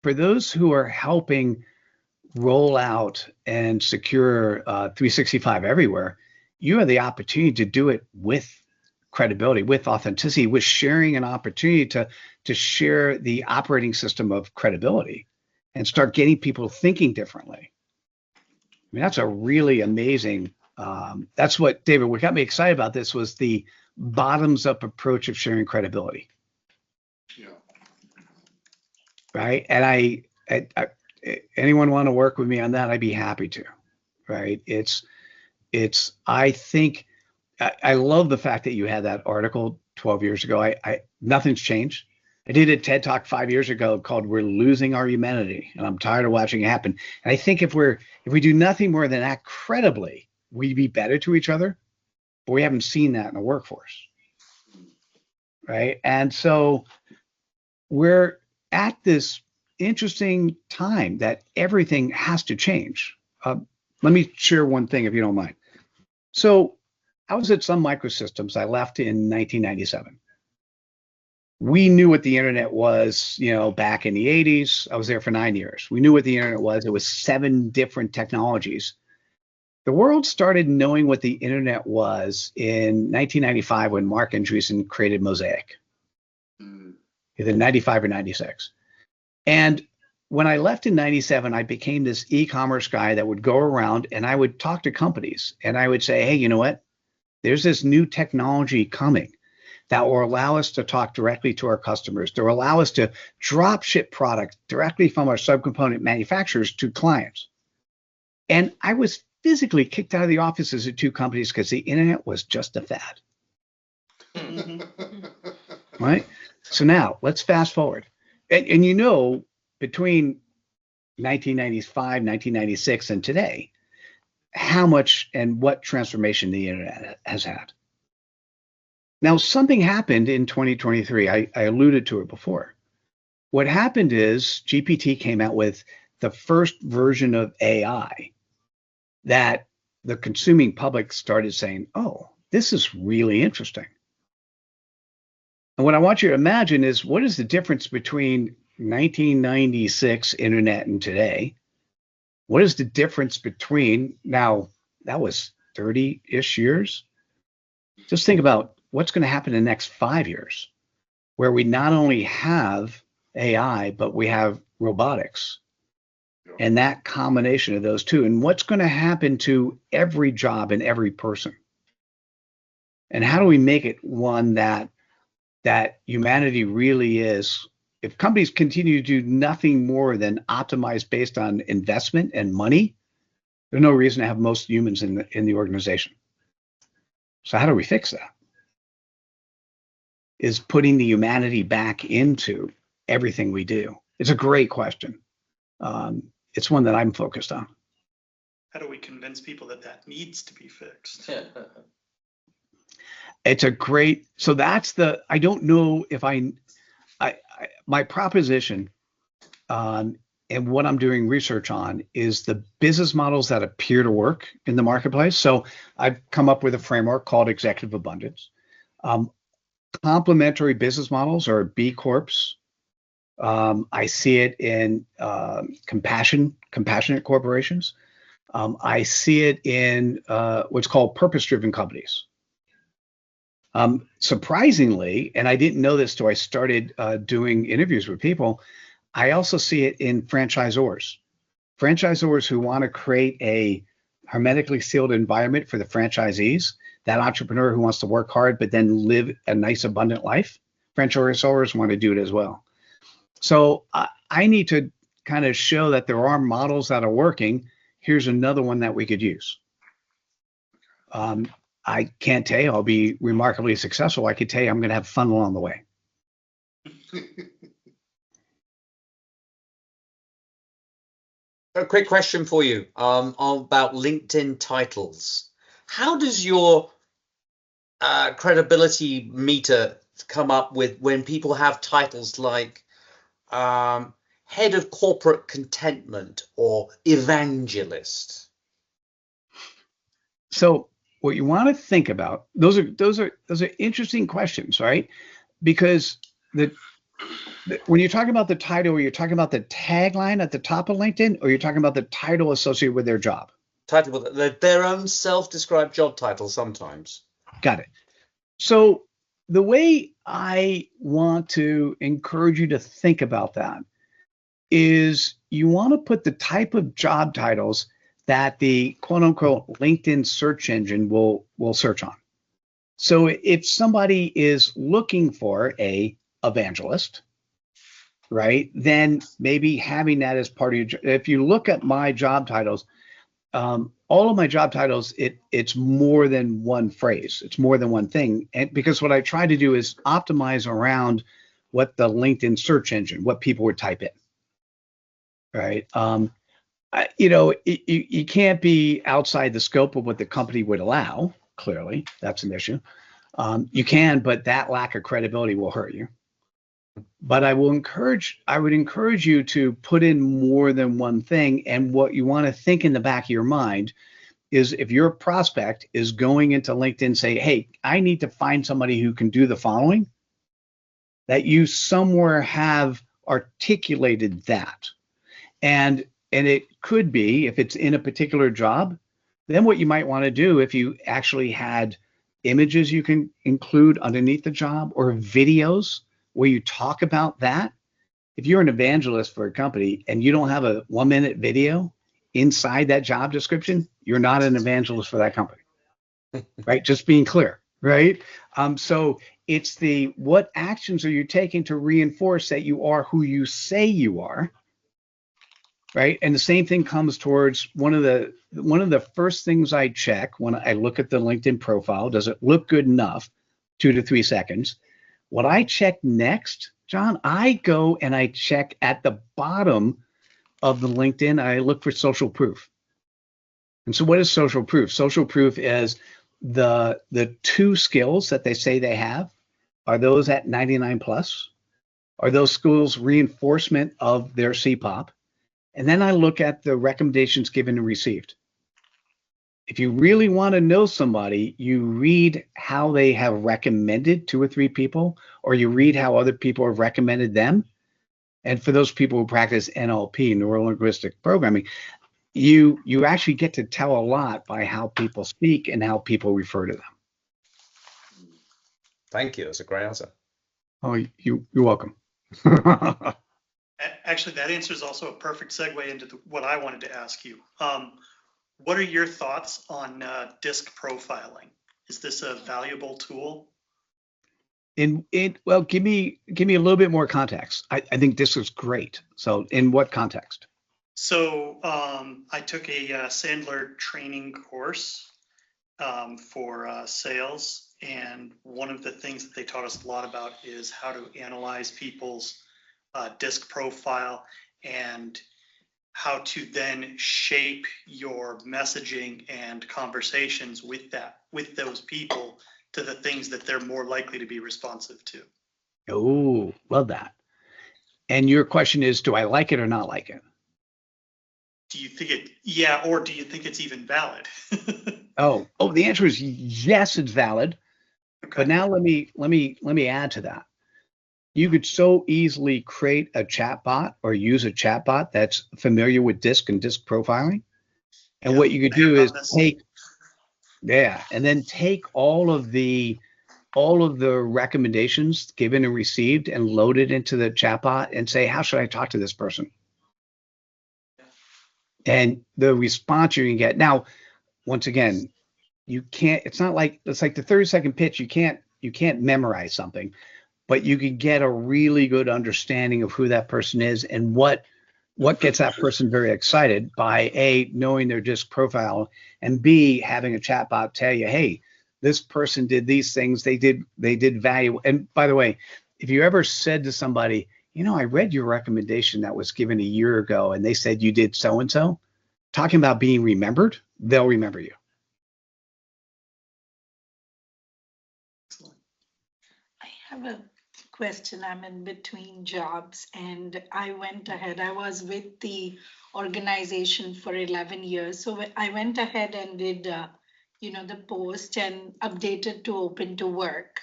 for those who are helping roll out and secure 365 everywhere, you have the opportunity to do it with credibility, with authenticity, with sharing an opportunity to share the operating system of credibility and start getting people thinking differently. I mean, that's a really amazing, that's what, David, what got me excited about this was the bottoms up approach of sharing credibility. Yeah. Right. And I anyone want to work with me on that, I'd be happy to. Right. I think I love the fact that you had that article 12 years ago. Nothing's changed. I did a TED Talk 5 years ago called "We're Losing Our Humanity," and I'm tired of watching it happen. And I think if we do nothing more than act credibly, we'd be better to each other. But we haven't seen that in the workforce, right? And so we're at this interesting time that everything has to change. Let me share one thing, if you don't mind. So I was at Sun Microsystems. I left in 1997. We knew what the internet was, back in the 80s. I was there for 9 years. We knew what the internet was. It was 7 different technologies. The world started knowing what the internet was in 1995 when Mark Andreessen created Mosaic, either 95 or 96. And when I left in 97, I became this e-commerce guy that would go around and I would talk to companies and I would say, hey, you know what? There's this new technology coming that will allow us to talk directly to our customers, to allow us to drop ship product directly from our subcomponent manufacturers to clients. And I was physically kicked out of the offices of 2 companies because the internet was just a fad. Right? So now let's fast forward. And between 1995, 1996, and today, how much and what transformation the internet has had. Now, something happened in 2023. I alluded to it before. What happened is GPT came out with the first version of AI that the consuming public started saying, oh, this is really interesting. And what I want you to imagine is, what is the difference between 1996 internet and today? What is the difference between now, that was 30-ish years? Just think about what's going to happen in the next 5 years, where we not only have AI, but we have robotics. And that combination of those two, and what's going to happen to every job and every person. And how do we make it one that humanity really is? If companies continue to do nothing more than optimize based on investment and money, there's no reason to have most humans in the organization. So how do we fix that? Is putting the humanity back into everything we do. It's a great question. It's one that I'm focused on. How do we convince people that that needs to be fixed? It's a great, so that's the, I don't know if my proposition and what I'm doing research on is the business models that appear to work in the marketplace. So I've come up with a framework called Executive Abundance. Complementary business models are B Corps. I see it in compassionate corporations. I see it in what's called purpose-driven companies. Surprisingly, and I didn't know this till I started doing interviews with people, I also see it in franchisors. Franchisors who want to create a hermetically sealed environment for the franchisees, that entrepreneur who wants to work hard but then live a nice, abundant life, franchisors want to do it as well. So I need to kind of show that there are models that are working. Here's another one that we could use. I can't tell you I'll be remarkably successful. I can tell you I'm going to have fun along the way. A quick question for you about LinkedIn titles. How does your credibility meter come up with when people have titles like head of corporate contentment or evangelist? So what you want to think about, those are interesting questions, right? Because when you're talking about the title, you're talking about the tagline at the top of LinkedIn, or you're talking about the title associated with their job? Title with their own self-described job title sometimes. Got it. So the way I want to encourage you to think about that is you want to put the type of job titles that the quote unquote LinkedIn search engine will search on. So if somebody is looking for a evangelist, right, then maybe having that as part of your, if you look at my job titles, all of my job titles, it's more than one phrase. It's more than one thing. And because what I try to do is optimize around what the LinkedIn search engine, what people would type in, right? You can't be outside the scope of what the company would allow. Clearly, that's an issue. You can, but that lack of credibility will hurt you. But I would encourage you to put in more than one thing. And what you want to think in the back of your mind is, if your prospect is going into LinkedIn, say, hey, I need to find somebody who can do the following, that you somewhere have articulated that. And it could be, if it's in a particular job, then what you might want to do, if you actually had images you can include underneath the job, or videos where you talk about that. If you're an evangelist for a company and you don't have a 1-minute video inside that job description, you're not an evangelist for that company, right? Just being clear, right? So it's what actions are you taking to reinforce that you are who you say you are, right? And the same thing comes towards one of the first things I check when I look at the LinkedIn profile. Does it look good enough? 2 to 3 seconds. What I check next, John, I go and I check at the bottom of the LinkedIn. I look for social proof. And so what is social proof? Social proof is the 2 skills that they say they have. Are those at 99 plus? Are those skills reinforcement of their CPOP? And then I look at the recommendations given and received. If you really want to know somebody, you read how they have recommended 2 or 3 people, or you read how other people have recommended them. And for those people who practice NLP, neuro linguistic programming, you actually get to tell a lot by how people speak and how people refer to them. Thank you. That's a great answer. Oh, you're welcome. Actually, that answer is also a perfect segue into what I wanted to ask you. What are your thoughts on disc profiling? Is this a valuable tool? Well, give me a little bit more context. I think this was great. So in what context? So I took a Sandler training course for sales. And one of the things that they taught us a lot about is how to analyze people's disc profile and how to then shape your messaging and conversations with those people to the things that they're more likely to be responsive to. Oh, love that. And your question is, do I like it or not like it? Do you think it, or do you think it's even valid? Oh, the answer is yes, it's valid. Okay. But now let me add to that. You could so easily create a chatbot or use a chatbot that's familiar with DISC and DISC profiling. And Yeah, what you could I have do is done this. take all of the recommendations given and received and load it into the chatbot and say, how should I talk to this person? And the response you can get. Now, once again, you can't, it's like the 30-second pitch. You can't memorize something, but you can get a really good understanding of who that person is and what gets that person very excited by A, knowing their DISC profile, and B, having a chatbot tell you, hey, this person did these things, they did value. And by the way, if you ever said to somebody, I read your recommendation that was given a year ago and they said you did so-and-so, talking about being remembered, they'll remember you. I have a question. I'm in between jobs and I went ahead. I was with the organization for 11 years. So I went ahead and did, the post and updated to open to work.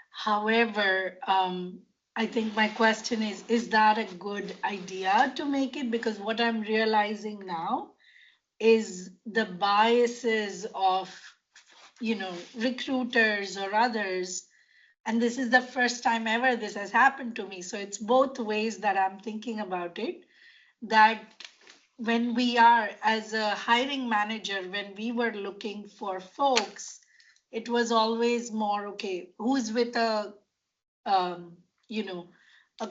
However, I think my question is that a good idea to make it? Because what I'm realizing now is the biases of, recruiters or others. And this is the first time ever this has happened to me. So it's both ways that I'm thinking about it, that when we are, as a hiring manager, when we were looking for folks, it was always more, okay, who's with a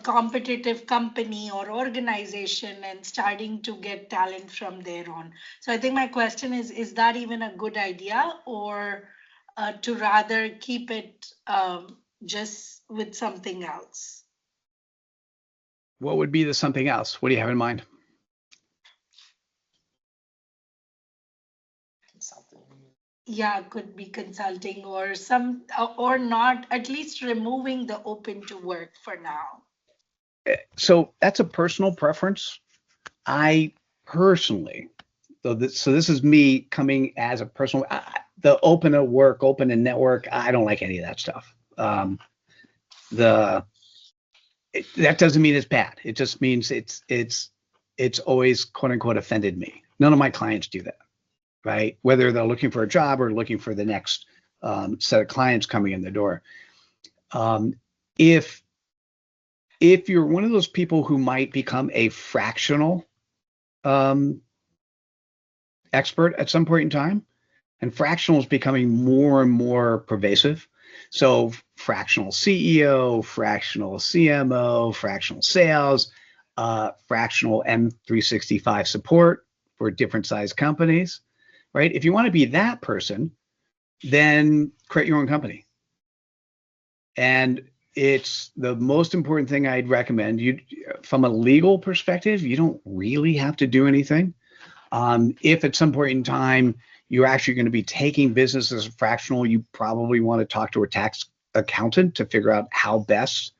competitive company or organization and starting to get talent from there on. So I think my question is that even a good idea, or to rather keep it just with something else? What would be the something else? What do you have in mind? Yeah, could be consulting or or not, at least removing the open to work for now. So that's a personal preference. I personally, so this is me coming as a personal, the open to work, open to network, I don't like any of that stuff. That doesn't mean it's bad. It just means it's always quote unquote offended me. None of my clients do that, right? Whether they're looking for a job or looking for the next set of clients coming in the door. If you're one of those people who might become a fractional expert at some point in time, and fractional is becoming more and more pervasive. So fractional CEO, fractional CMO, fractional sales, fractional M365 support for different size companies, right? If you want to be that person, then create your own company. And it's the most important thing I'd recommend. You, from a legal perspective, you don't really have to do anything. If at some point in time you're actually going to be taking business as a fractional, you probably want to talk to a tax accountant to figure out how best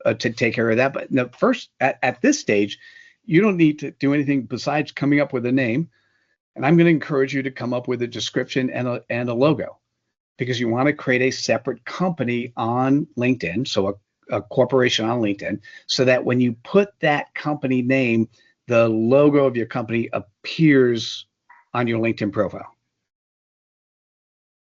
to take care of that. But no, first, at this stage, you don't need to do anything besides coming up with a name. And I'm going to encourage you to come up with a description and a logo, because you want to create a separate company on LinkedIn. So a corporation on LinkedIn, so that when you put that company name, the logo of your company appears on your LinkedIn profile.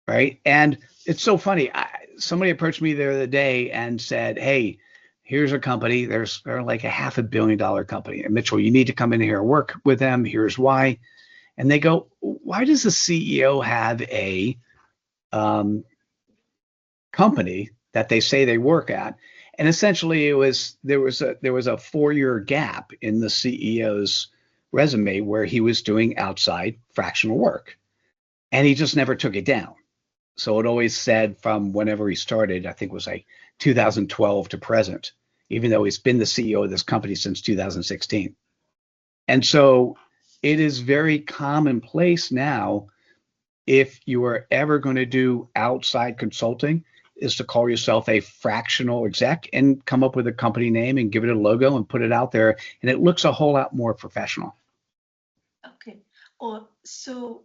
Right. And it's so funny. Somebody approached me the other day and said, hey, here's a company. They're like a $500 million company. And Mitchell, you need to come in here and work with them. Here's why. And they go, why does the CEO have a company that they say they work at? And essentially there was a 4-year gap in the CEO's resume where he was doing outside fractional work, and he just never took it down. So it always said from whenever he started, I think it was like 2012 to present, even though he's been the CEO of this company since 2016. And so it is very commonplace now, if you are ever going to do outside consulting, is to call yourself a fractional exec and come up with a company name and give it a logo and put it out there. And it looks a whole lot more professional. Okay. So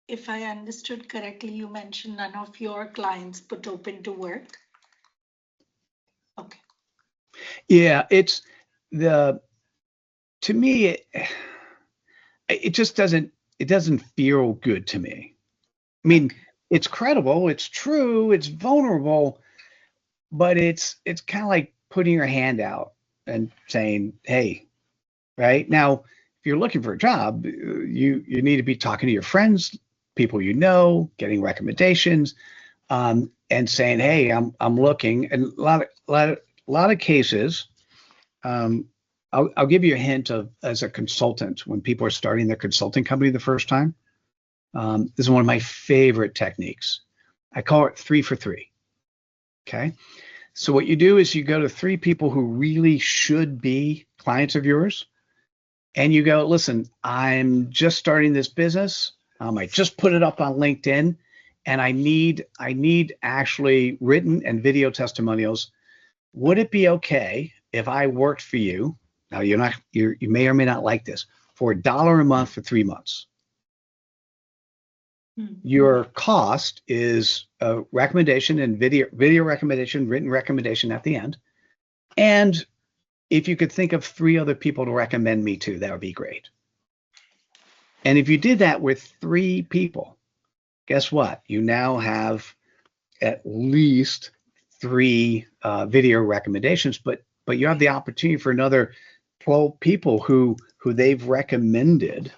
if I understood correctly, you mentioned none of your clients put open to work. Okay. Yeah, to me, it just doesn't feel good to me. I mean, it's credible, it's true, it's vulnerable, but it's kind of like putting your hand out and saying, hey, right? Now, if you're looking for a job, you need to be talking to your friends, people you know, getting recommendations, and saying, hey, I'm looking. And a lot of cases, I'll give you a hint of, as a consultant, when people are starting their consulting company the first time, this is one of my favorite techniques. I call it 3 for 3. Okay. So what you do is you go to 3 people who really should be clients of yours, and you go, listen, I'm just starting this business. I just put it up on LinkedIn, and I need actually written and video testimonials. Would it be okay if I worked for you? Now you may or may not like this, for $1 a month for 3 months. Your cost is a recommendation and video recommendation, written recommendation at the end. And if you could think of 3 other people to recommend me to, that would be great. And if you did that with 3 people, guess what? You now have at least 3 video recommendations, but you have the opportunity for another 12 people who they've recommended,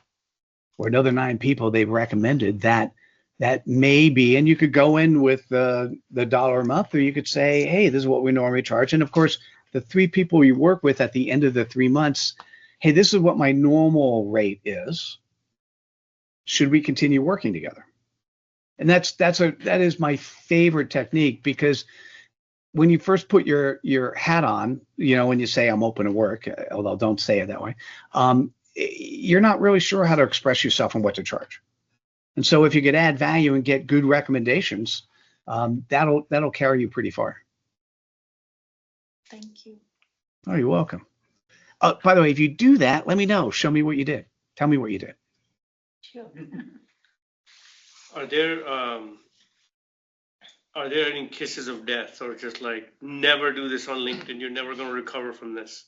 or another 9 people they've recommended that may be, and you could go in with the $1 a month, or you could say, hey, this is what we normally charge. And of course, the 3 people you work with at the end of the 3 months, hey, this is what my normal rate is. Should we continue working together? And that is my favorite technique, because when you first put your hat on, when you say I'm open to work, although don't say it that way, you're not really sure how to express yourself and what to charge. And so if you could add value and get good recommendations, that'll carry you pretty far. Thank you. Oh, you're welcome. By the way, if you do that, let me know. Show me what you did. Tell me what you did. Sure. Are there any cases of death, or just like, never do this on LinkedIn, you're never going to recover from this?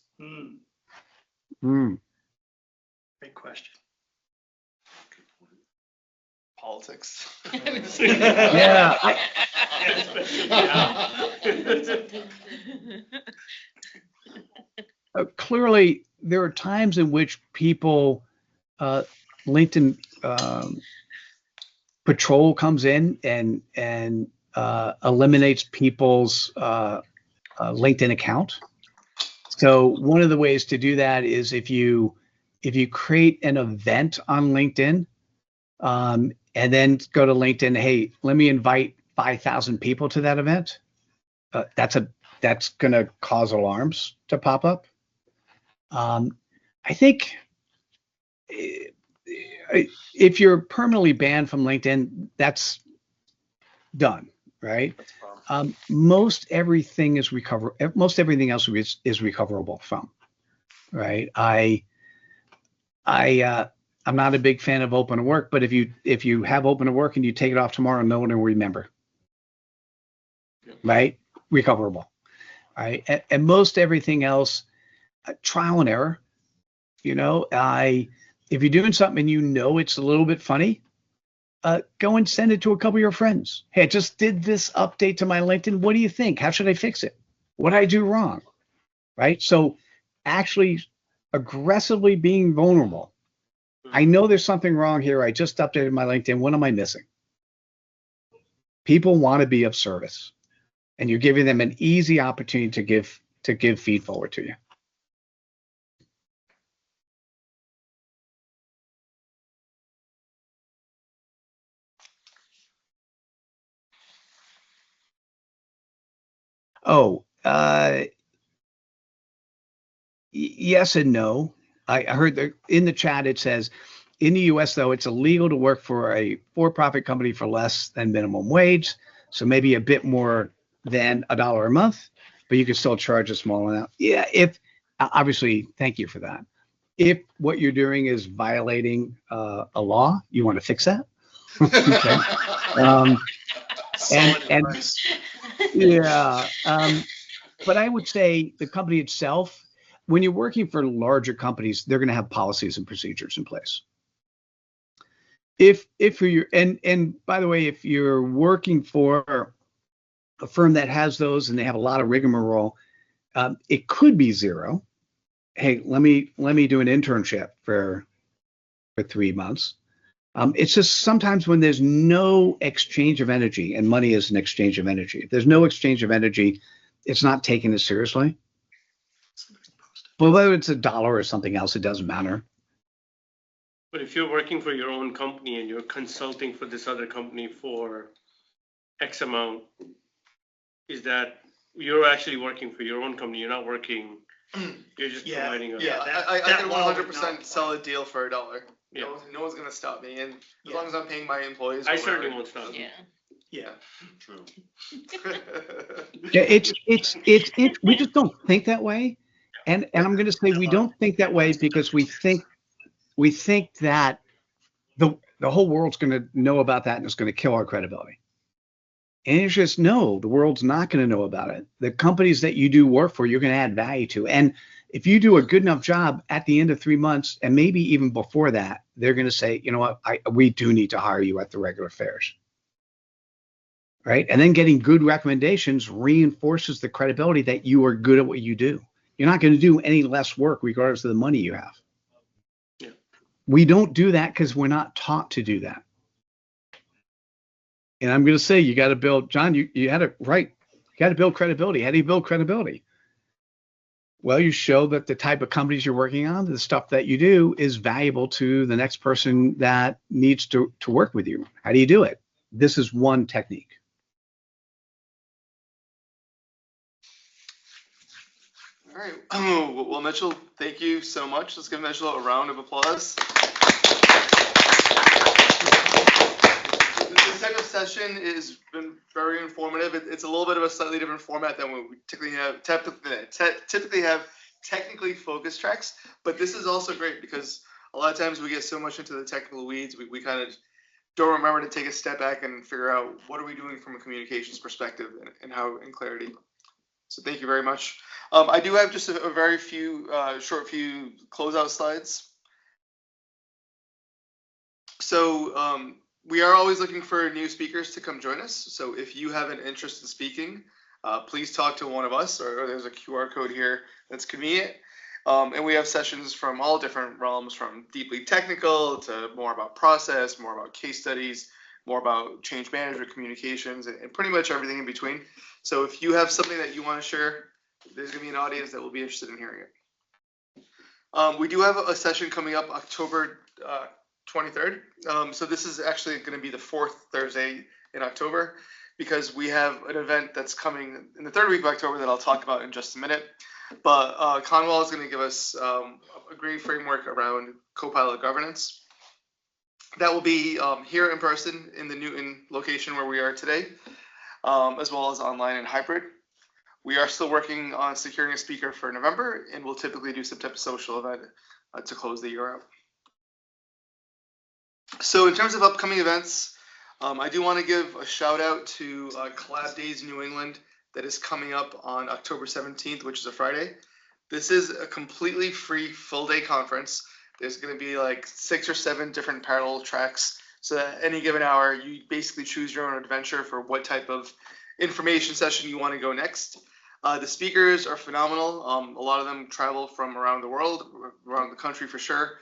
Great question. Politics. Yeah. Clearly, there are times in which people, LinkedIn patrol comes in and eliminates people's LinkedIn account. So one of the ways to do that is if you create an event on LinkedIn, and then go to LinkedIn, hey, let me invite 5,000 people to that event. That's going to cause alarms to pop up. I think if you're permanently banned from LinkedIn, that's done, right? Most everything is most everything else is recoverable from, right? I'm not a big fan of open to work, but if you have open to work and you take it off tomorrow, no one will remember. Right? Recoverable. Right? And most everything else, trial and error. You know, if you're doing something and you know it's a little bit funny, go and send it to a couple of your friends. Hey, I just did this update to my LinkedIn. What do you think? How should I fix it? What did I do wrong? Right? So actually aggressively being vulnerable. I know there's something wrong here. I just updated my LinkedIn. What am I missing? People want to be of service, and you're giving them an easy opportunity to give feed forward to you. Oh, yes and no. I heard in the chat it says, in the U.S. though, it's illegal to work for a for-profit company for less than minimum wage, so maybe a bit more than $1 a month, but you can still charge a small amount. Yeah, if obviously, thank you for that. If what you're doing is violating a law, you want to fix that. Okay. Solid and advice. yeah, but I would say the company itself, when you're working for larger companies, they're going to have policies and procedures in place. If you're and by the way, if you're working for a firm that has those and they have a lot of rigmarole, it could be zero. Hey, let me do an internship for 3 months. It's just sometimes when there's no exchange of energy, and money is an exchange of energy. If there's no exchange of energy, it's not taken as seriously. But whether it's $1 or something else, it doesn't matter. But if you're working for your own company and you're consulting for this other company for X amount, is that you're actually working for your own company? You're not working, you're just Yeah, providing a. yeah. I that can law would 100% not sell a deal for $1. Yeah. No one's gonna stop me, and as Yeah. long as I'm paying my employees. I or certainly whatever. won't stop. Yeah. Yeah. True. Yeah, it's we just don't think that way. And I'm going to say we don't think that way because we think that the whole world's going to know about that and it's going to kill our credibility. And it's just no, the world's not going to know about it. The companies that you do work for, you're going to add value to. And if you do a good enough job at the end of 3 months, and maybe even before that, they're going to say, you know what, we do need to hire you at the regular fares. Right? And then getting good recommendations reinforces the credibility that you are good at what you do. You're not going to do any less work regardless of the money you have. Yeah. We don't do that because we're not taught to do that. And I'm going to say, you got to build, John, you had it right. You got to build credibility. How do you build credibility? Well, you show that the type of companies you're working on, the stuff that you do is valuable to the next person that needs to work with you. How do you do it? This is one technique. All right. Well, Mitchell, thank you so much. Let's give Mitchell a round of applause. This type of session has been very informative. It's a little bit of a slightly different format than what we typically have technically focused tracks, but this is also great because a lot of times we get so much into the technical weeds, we kind of don't remember to take a step back and figure out what are we doing from a communications perspective and how in clarity. So thank you very much. I do have just a very few short closeout slides. So we are always looking for new speakers to come join us. So if you have an interest in speaking, please talk to one of us, or there's a QR code here that's convenient. And we have sessions from all different realms, from deeply technical to more about process, more about case studies, more about change management, communications, and pretty much everything in between. So if you have something that you want to share, there's going to be an audience that will be interested in hearing it. We do have a session coming up October 23rd. So this is actually going to be the 4th Thursday in October, because we have an event that's coming in the 3rd week of October that I'll talk about in just a minute. But Conwell is going to give us a great framework around Copilot governance. That will be here in person in the Newton location where we are today, as well as online and hybrid. We are still working on securing a speaker for November, and we'll typically do some type of social event to close the year out. So in terms of upcoming events, I do want to give a shout out to Collab Days New England that is coming up on October 17th, which is a Friday. This is a completely free full day conference. There's going to be like 6 or 7 different parallel tracks. So at any given hour, you basically choose your own adventure for what type of information session you want to go next. The speakers are phenomenal. A lot of them travel from around the world, around the country for sure.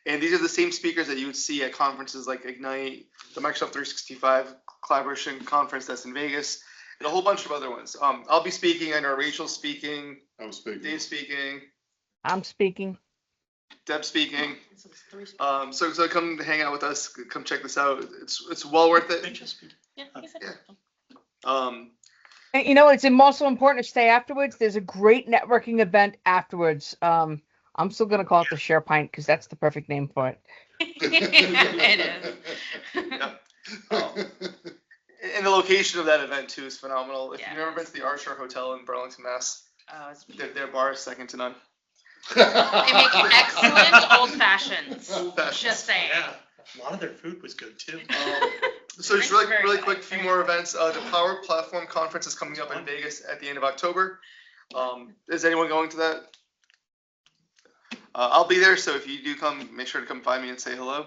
And these are the same speakers that you would see at conferences like Ignite, the Microsoft 365 Collaboration Conference that's in Vegas, and a whole bunch of other ones. I'll be speaking. I know Rachel's speaking, I was speaking. Dave's speaking, I'm speaking. Deb's speaking. So come hang out with us. Come check this out. It's well worth it. Yeah, he said Yeah. Um, And you know, it's also important to stay afterwards. There's a great networking event afterwards. I'm still gonna call it the Share Pint because that's the perfect name for it. It is. and the location of that event too is phenomenal. If Yeah, you've never it been is. to the Archer Hotel in Burlington, Mass, Oh, it's their bar is second to none. They make excellent old fashions. Old-fashioned. Just saying. Yeah, a lot of their food was good too. So just Thank really, you very really much. quick, few more events. The Power Platform Conference is coming up in Vegas at the end of October. Is anyone going to that? I'll be there, so if you do come, make sure to come find me and say hello.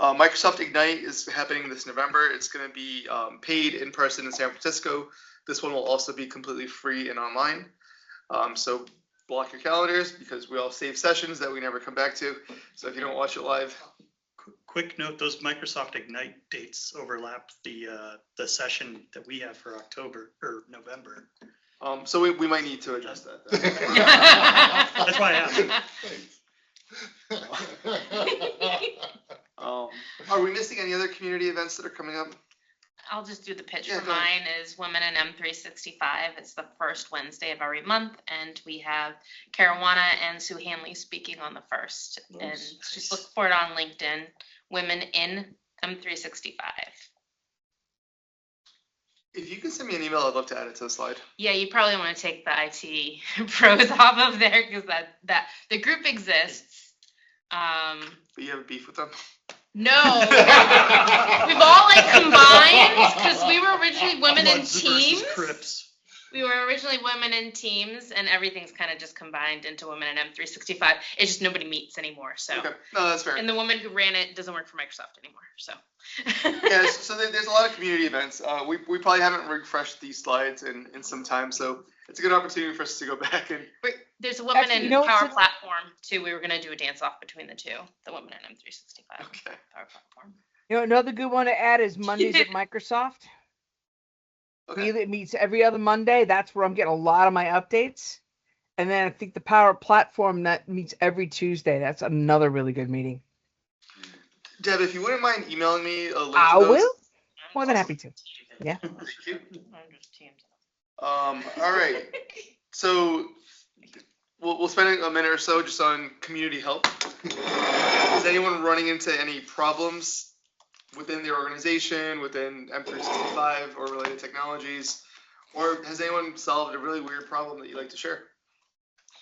Microsoft Ignite is happening this November. It's going to be paid in person in San Francisco. This one will also be completely free and online. So block your calendars because we all save sessions that we never come back to. So if you don't watch it live, Quick note, those Microsoft Ignite dates overlap the session that we have for October or November. so we might need to adjust that. Then. That's why I asked. Are we missing any other community events that are coming up? I'll just do the pitch Yeah, for go ahead. mine is Women in M365. It's the first Wednesday of every month, and we have Caruana and Sue Hanley speaking on the first. And just look for it on LinkedIn, Women in M365. If you can send me an email, I'd love to add it to the slide. Yeah, you probably want to take the IT pros off of there because that the group exists. But you have a beef with them? No, we've all like combined because we were originally women in Bloods versus teams. Crips. We were originally women in teams, and everything's kind of just combined into Women in M365. It's just nobody meets anymore. So, Okay, no, that's fair. and the woman who ran it doesn't work for Microsoft anymore. So, Yeah, so there's a lot of community events. We probably haven't refreshed these slides in some time, so it's a good opportunity for us to go back and. there's a woman Actually, in you know what's Power in- Platform too. We were gonna do a dance off between the two. The Women in M365 Okay. Power Platform. You know, another good one to add is Mondays at Microsoft. Okay. It meets every other Monday. That's where I'm getting a lot of my updates. And then I think the Power Platform that meets every Tuesday. That's another really good meeting. Deb, if you wouldn't mind emailing me a link I to those. will. More than happy to. Yeah. Thank you. All right. So we'll spend a minute or so just on community help. Is anyone running into any problems within the organization, within M365 or related technologies? Or has anyone solved a really weird problem that you'd like to share?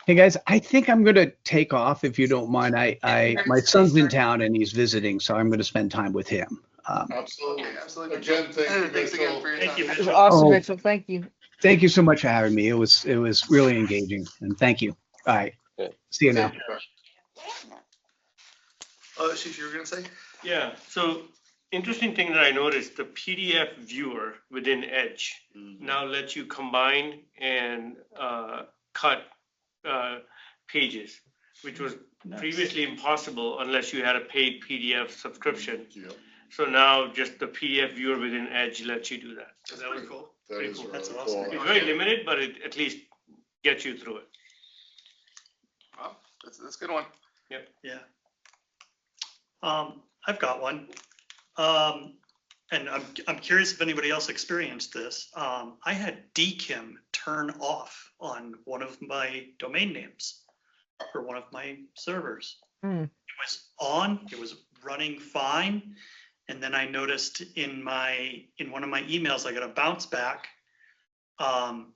Hey guys, I think I'm gonna take off if you don't mind. My son's in town and he's visiting, so I'm gonna spend time with him. Absolutely. Absolutely. Again, thank you, Thanks again Mitchell. for your Thank time. you, It was Mitchell. awesome, Oh. Mitchell. Thank you. Thank you so much for having me. It was really engaging, and thank you. All right, see you now. Ashish, you were gonna say? Yeah, so interesting thing that I noticed, the PDF viewer within Edge now lets you combine and cut pages, which was previously impossible unless you had a paid PDF subscription. Yeah, So now just the PDF viewer within Edge lets you do that. So That's that was pretty cool. that Pretty is cool. really That's cool. awesome. It's very limited, but it at least gets you through it. Wow, that's a good one. Yeah. I've got one. And I'm curious if anybody else experienced this. I had DKIM turn off on one of my domain names for one of my servers. Hmm. It was on, it was running fine. And then I noticed in one of my emails, I got a bounce back. And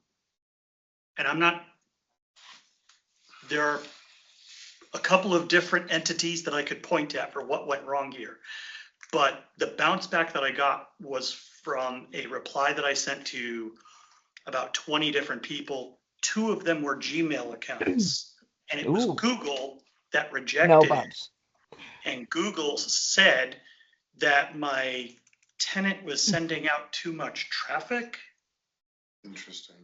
there are a couple of different entities that I could point at for what went wrong here. But the bounce back that I got was from a reply that I sent to about 20 different people. 2 of them were Gmail accounts, and it was Ooh. Google that No rejected it. bumps. And Google said that my tenant was sending out too much traffic, Interesting.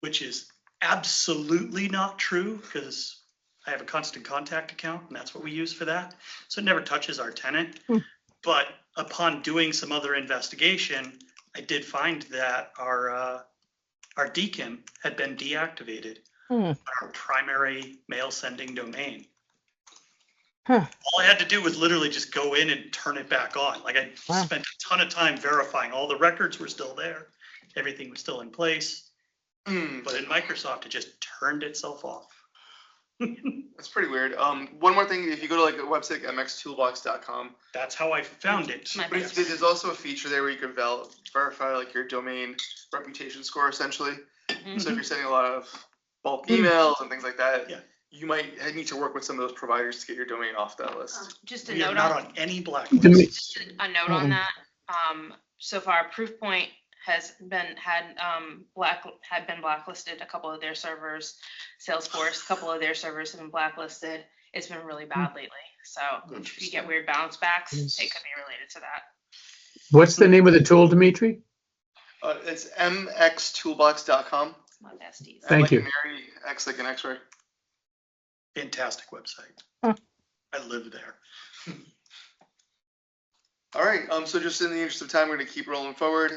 which is absolutely not true because I have a constant contact account and that's what we use for that. So it never touches our tenant. Hmm. But upon doing some other investigation, I did find that our DKIM had been deactivated, Hmm. our primary mail sending domain. Huh. All I had to do was literally just go in and turn it back on. Like I Wow. spent a ton of time verifying all the records were still there. Everything was still in place. But in Microsoft, it just turned itself off. That's pretty weird. One more thing, if you go to like a website, mxtoolbox.com, That's how I found it. My but there's also a feature there where you can verify like your domain reputation score essentially. Mhm. So if you're sending a lot of bulk emails and things like that, Yeah. you might need to work with some of those providers to get your domain off that list. Just a We are note not on, on any To me- blacklist. just a note on that. So far, Proofpoint has been blacklisted. A couple of their servers, Salesforce, a couple of their servers have been blacklisted. It's been really bad lately. So if you Interesting. get weird bounce backs, it could be related to that. What's the name of the tool, Dimitri? It's mxtoolbox.com. It's my besties. Thank like you. a Mary, X like an X-ray. Fantastic website. Huh. I live there. All right, so just in the interest of time, we're gonna keep rolling forward.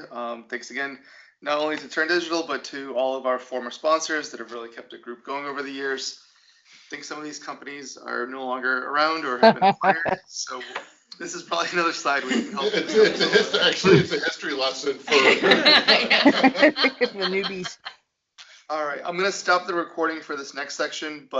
Thanks again, not only to Turn Digital, but to all of our former sponsors that have really kept the group going over the years. I think some of these companies are no longer around or have been acquired, so this is probably another slide we can help. Actually, it's a history lesson for. The newbies. All right, I'm gonna stop the recording for this next section, but